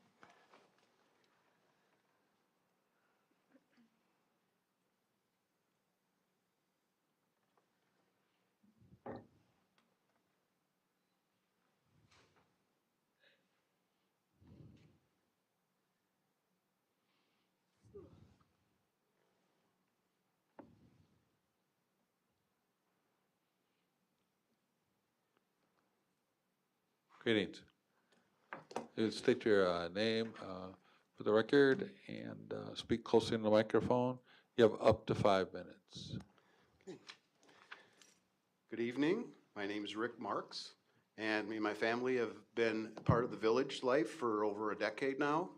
Greetings. You state your name for the record and speak closely in the microphone. You have up to 5 minutes. Good evening. My name is Rick Marks, and me and my family have been part of the village life for over a decade now.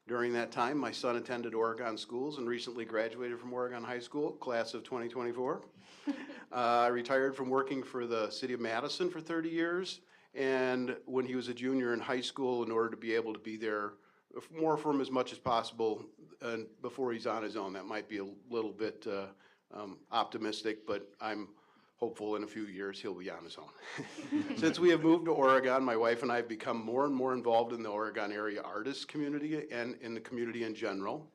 During that time, my son attended Oregon schools and recently graduated from Oregon High School, class of 2024. I retired from working for the city of Madison for 30 years, and when he was a junior in high school, in order to be able to be there more for him as much as possible before he's on his own. That might be a little bit optimistic, but I'm hopeful in a few years he'll be on his own. Since we have moved to Oregon, my wife and I have become more and more involved in the Oregon area artists community and in the community in general.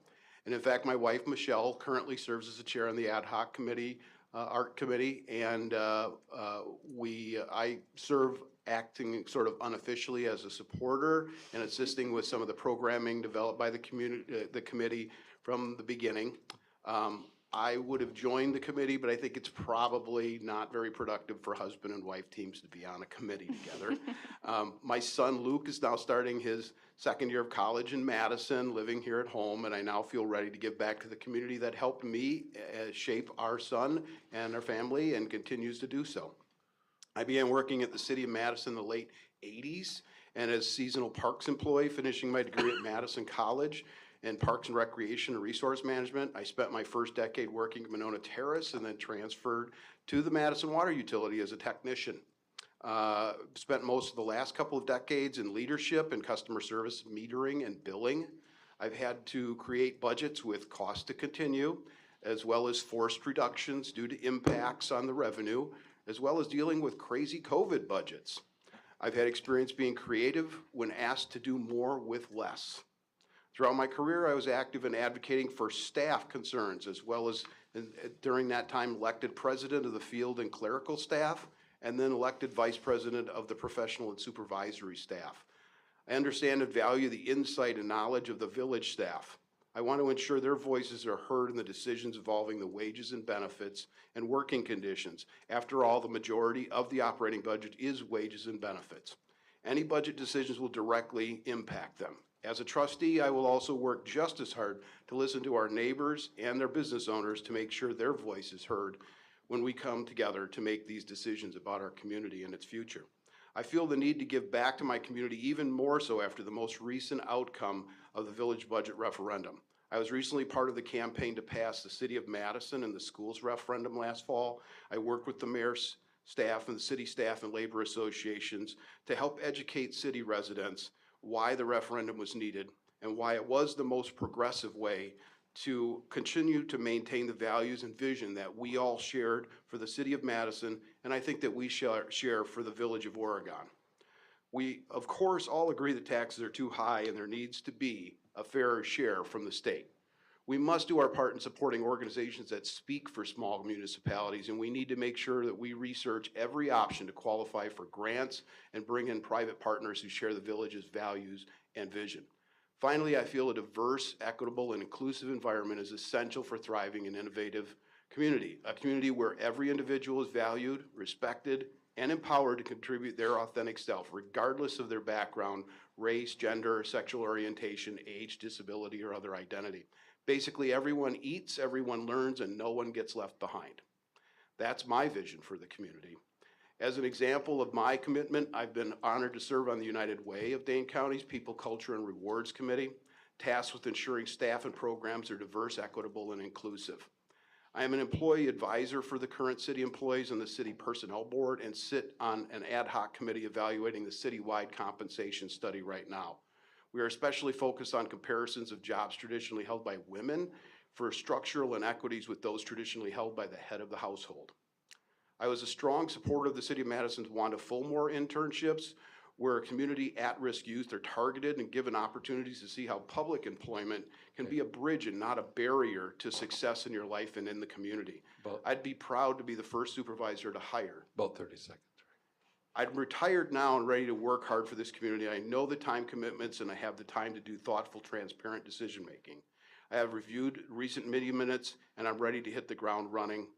And in fact, my wife, Michelle, currently serves as the chair on the ad hoc committee, art committee, and I serve acting sort of unofficially as a supporter and assisting with some of the programming developed by the committee from the beginning. I would have joined the committee, but I think it's probably not very productive for husband and wife teams to be on a committee together. My son Luke is now starting his second year of college in Madison, living here at home, and I now feel ready to give back to the community that helped me shape our son and our family and continues to do so. I began working at the city of Madison in the late 80s and as seasonal parks employee, finishing my degree at Madison College in Parks and Recreation and Resource Management. I spent my first decade working at Monona Terrace and then transferred to the Madison Water Utility as a technician. Spent most of the last couple of decades in leadership and customer service, metering and billing. I've had to create budgets with cost to continue, as well as forced reductions due to impacts on the revenue, as well as dealing with crazy COVID budgets. I've had experience being creative when asked to do more with less. Throughout my career, I was active in advocating for staff concerns, as well as during that time elected president of the field and clerical staff, and then elected vice president of the professional and supervisory staff. I understand and value the insight and knowledge of the village staff. I want to ensure their voices are heard in the decisions involving the wages and benefits and working conditions. After all, the majority of the operating budget is wages and benefits. Any budget decisions will directly impact them. As a trustee, I will also work just as hard to listen to our neighbors and their business owners to make sure their voice is heard when we come together to make these decisions about our community and its future. I feel the need to give back to my community even more so after the most recent outcome of the village budget referendum. I was recently part of the campaign to pass the City of Madison and the schools referendum last fall. I worked with the mayor's staff and the city staff and labor associations to help educate city residents why the referendum was needed and why it was the most progressive way to continue to maintain the values and vision that we all shared for the city of Madison, and I think that we share for the village of Oregon. We, of course, all agree that taxes are too high and there needs to be a fairer share from the state. We must do our part in supporting organizations that speak for small municipalities, and we need to make sure that we research every option to qualify for grants and bring in private partners who share the village's values and vision. Finally, I feel a diverse, equitable, and inclusive environment is essential for thriving and innovative community, a community where every individual is valued, respected, and empowered to contribute their authentic self, regardless of their background, race, gender, sexual orientation, age, disability, or other identity. Basically, everyone eats, everyone learns, and no one gets left behind. That's my vision for the community. As an example of my commitment, I've been honored to serve on the United Way of Dane County's People, Culture, and Rewards Committee, tasked with ensuring staff and programs are diverse, equitable, and inclusive. I am an employee advisor for the current city employees on the City Personnel Board and sit on an ad hoc committee evaluating the citywide compensation study right now. We are especially focused on comparisons of jobs traditionally held by women for structural inequities with those traditionally held by the head of the household. I was a strong supporter of the City of Madison's Wanda Fulmore internships, where community at-risk youth are targeted and given opportunities to see how public employment can be a bridge and not a barrier to success in your life and in the community. I'd be proud to be the first supervisor to hire. About 30 seconds. I'm retired now and ready to work hard for this community. I know the time commitments and I have the time to do thoughtful, transparent decision-making. I have reviewed recent meeting minutes and I'm ready to hit the ground running.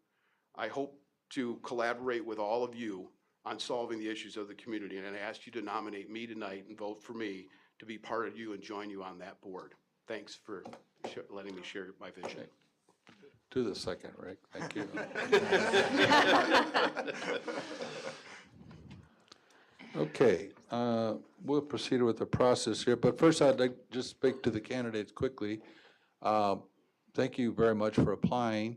I hope to collaborate with all of you on solving the issues of the community, and I ask you to nominate me tonight and vote for me to be part of you and join you on that board. Thanks for letting me share my vision. Okay. To the second, Rick. Thank you. Okay, we'll proceed with the process here, but first I'd like to just speak to the candidates quickly. Thank you very much for applying.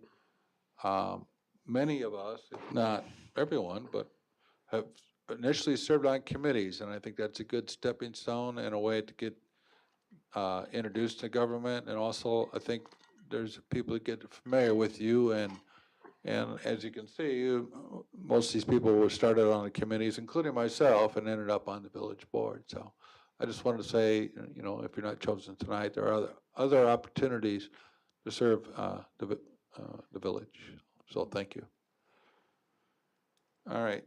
Many of us, if not everyone, but have initially served on committees, and I think that's a good stepping stone and a way to get introduced to government, and also I think there's people that get familiar with you and And as you can see, most of these people were started on the committees, including myself, and ended up on the village board. So I just wanted to say, you know, if you're not chosen tonight, there are other opportunities to serve the village. So thank you. All right,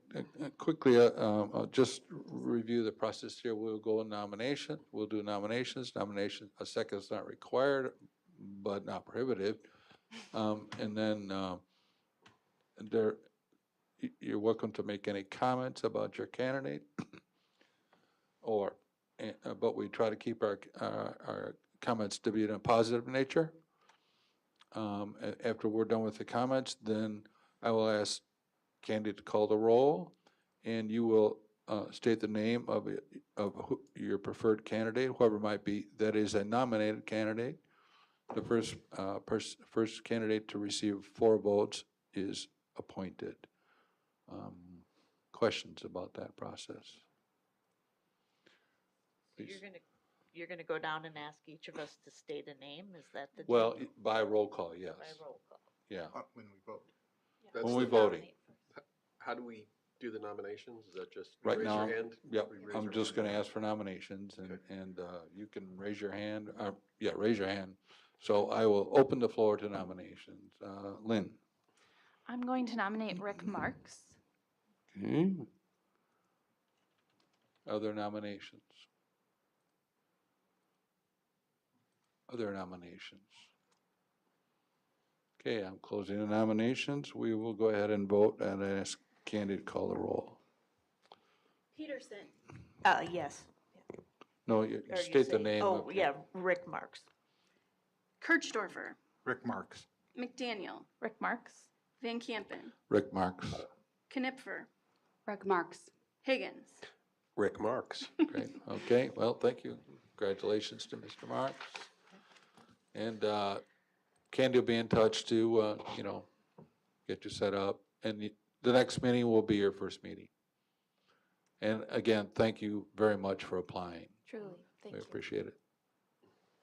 quickly, I'll just review the process here. We'll go in nomination. We'll do nominations. Nomination, a second is not required, but not prohibited. And then you're welcome to make any comments about your candidate, or, but we try to keep our comments to be in a positive nature. After we're done with the comments, then I will ask candidate to call the roll, and you will state the name of your preferred candidate, whoever it might be, that is a nominated candidate. The first candidate to receive 4 votes is appointed. Questions about that process? Please. You're gonna go down and ask each of us to state a name, is that the? Well, deal? by roll call, yes. By roll call. Yeah, When we vote. That's when we the- voting. How do we do the nominations? Is that just Right raise now, your hand? yep, We raise I'm our just hand. gonna ask for nominations, and you can raise your hand, yeah, raise your hand. So I will open the floor to nominations. Lynn? I'm going to nominate Rick Marks. Okay. Other nominations? Other nominations? Okay, I'm closing the nominations. We will go ahead and vote and ask candidate to call the roll. Peterson. Yes. No, you Or you state the say- name. Oh, yeah, Rick Marks. Kirchdorfer. Rick Marks. McDaniel. Rick Marks. Van Campen. Rick Marks. Knipfer. Rick Marks. Higgins. Rick Marks. Great, okay, well, thank you. Congratulations to Mr. Marks. And Candy will be in touch to, you know, get you set up. And the next meeting will be your first meeting. And again, thank you very much for applying. Truly, thank We you. appreciate it.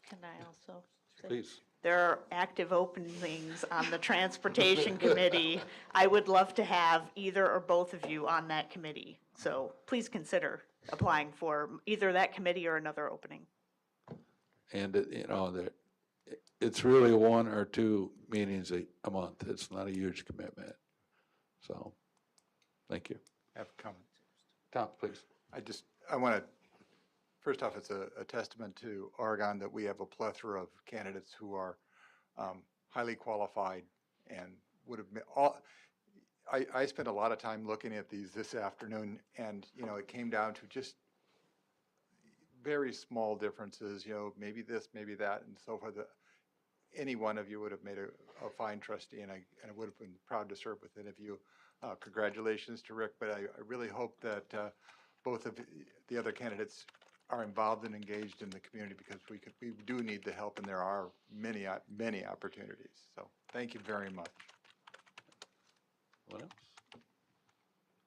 Can I also say? Please. There are active openings on the Transportation Committee. I would love to have either or both of you on that committee. So please consider applying for either that committee or another opening. And, you know, it's really 1 or 2 meetings a month. It's not a huge commitment. So, thank you. I have a comment. Tom, please. I want to, first off, it's a testament to Oregon that we have a plethora of candidates who are highly qualified and would have been I spent a lot of time looking at these this afternoon, and, you know, it came down to just very small differences, you know, maybe this, maybe that, and so forth. Any one of you would have made a fine trustee, and I would have been proud to serve with any of you. Congratulations to Rick, but I really hope that both of the other candidates are involved and engaged in the community, because we do need the help, and there are many opportunities. So thank you very much. What else?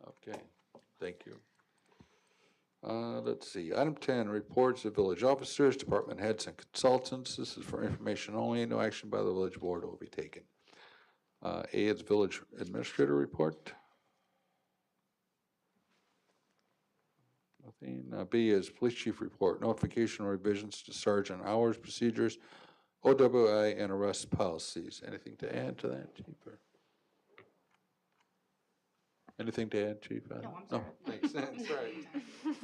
Okay, thank you. Let's see, item 10, reports of village officers, department heads, and consultants. This is for information only. No action by the village board will be taken. A is village administrator report. Nothing. B is police chief report, notification or revisions to sergeant hours, procedures, OWI, and arrest policies. Anything to add to that, Chief? Or? Anything to add, Chief? No, I'm sorry. Thanks. Sorry.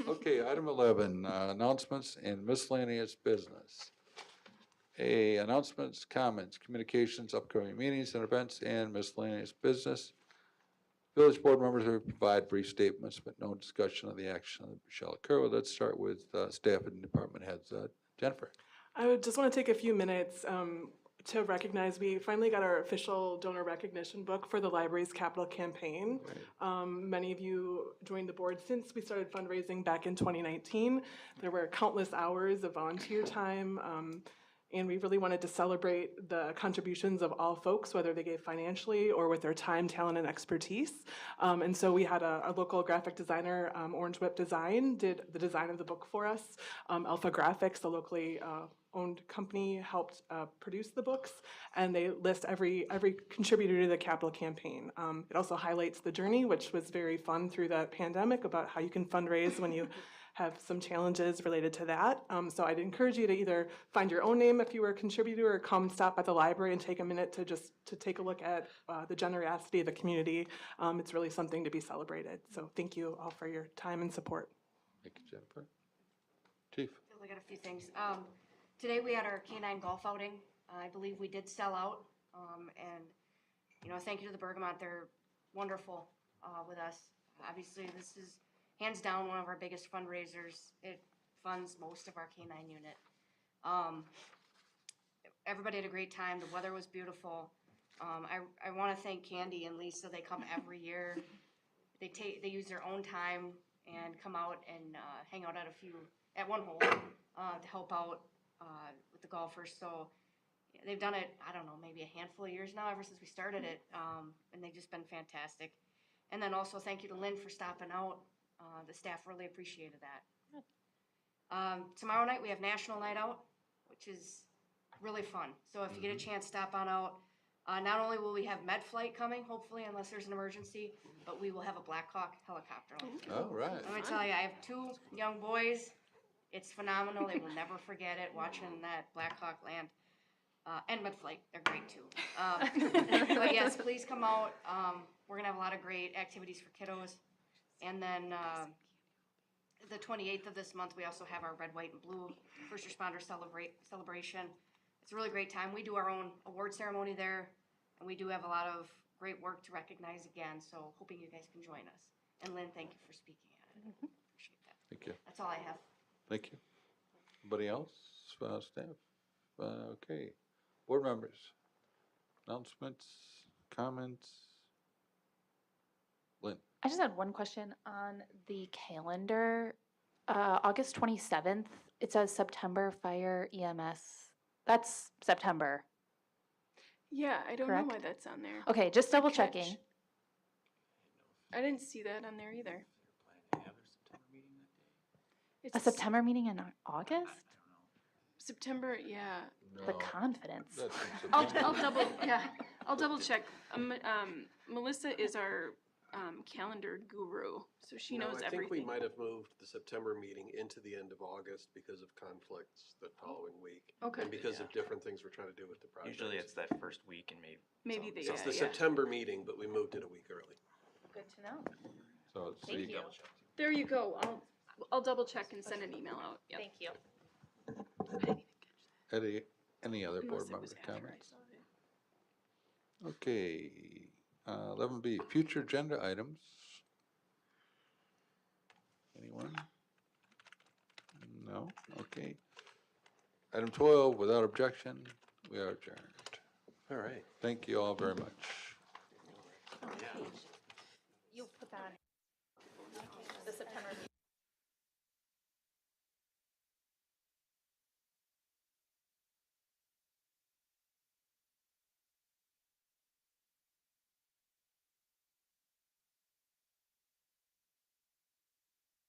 Okay, item 11, announcements and miscellaneous business. A, announcements, comments, communications, upcoming meetings and events, and miscellaneous business. Village board members will provide brief statements, but no discussion of the action that shall occur. Well, let's start with staff and department heads. Jennifer. I would just want to take a few minutes to recognize we finally got our official donor recognition book for the library's capital campaign. Many of you joined the board since we started fundraising back in 2019. There were countless hours of volunteer time, and we really wanted to celebrate the contributions of all folks, whether they gave financially or with their time, talent, and expertise. And so we had a local graphic designer, Orange Whip Design, did the design of the book for us. Alpha Graphics, the locally owned company helped produce the books, and they list every contributor to the capital campaign. It also highlights the journey, which was very fun through the pandemic, about how you can fundraise when you have some challenges related to that. So I'd encourage you to either find your own name if you were a contributor, or come stop at the library and take a minute to take a look at the generosity of the community. It's really something to be celebrated. So thank you all for your time and support. Thank you, Jennifer. Chief? I got a few things. Today we had our canine golf outing. I believe we did sell out. And, you know, thank you to the Bergamot. They're wonderful with us. Obviously, this is hands down one of our biggest fundraisers. It funds most of our canine unit. Everybody had a great time. The weather was beautiful. I want to thank Candy and Lisa. They come every year. They use their own time and come out and hang out at one hole to help out with the golfers. So they've done it, I don't know, maybe a handful of years now, ever since we started it, and they've just been fantastic. And then also thank you to Lynn for stopping out. The staff really appreciated that. Tomorrow night we have National Night Out, which is really fun. So if you get a chance, stop on out. Not only will we have med flight coming, hopefully, unless there's an emergency, but we will have a Black Hawk helicopter. All right. Let me tell you, I have 2 young boys. It's phenomenal. They will never forget it, watching that Black Hawk land. And med flight, they're great too. But yes, please come out. We're gonna have a lot of great activities for kiddos. And then the 28th of this month, we also have our red, white, and blue first responder celebration. It's a really great time. We do our own award ceremony there, and we do have a lot of great work to recognize again, so hoping you guys can join us. And Lynn, thank you for speaking at it. Appreciate that. Thank you. That's all I have. Thank you. Anybody else, staff? Okay. Board members, announcements, comments? Lynn? I just had one question on the calendar. August 27th, it says September Fire EMS. That's September. Yeah, I don't know why Correct? that's on there. Okay, just double Good catch. checking. I didn't see that on there either. A September meeting in August? September, yeah. The confidence. I'll double check. Melissa is our calendar guru, so she knows I think everything. we might have moved the September meeting into the end of August because of conflicts the following week. Okay. And because of different things we're trying to do with the project. Usually it's that first week in May. Maybe So it's the September meeting, but we moved it a week early. Good to know. So it's Thank you. There you go. I'll double check and send an email out. Yep. Thank you. Any other board Unless it member was after I comments? saw it. Okay, 11B, future agenda items. Anyone? No? Okay. Item 12, without objection, we are adjourned. All right. Thank you all very much. You put that on the September meeting.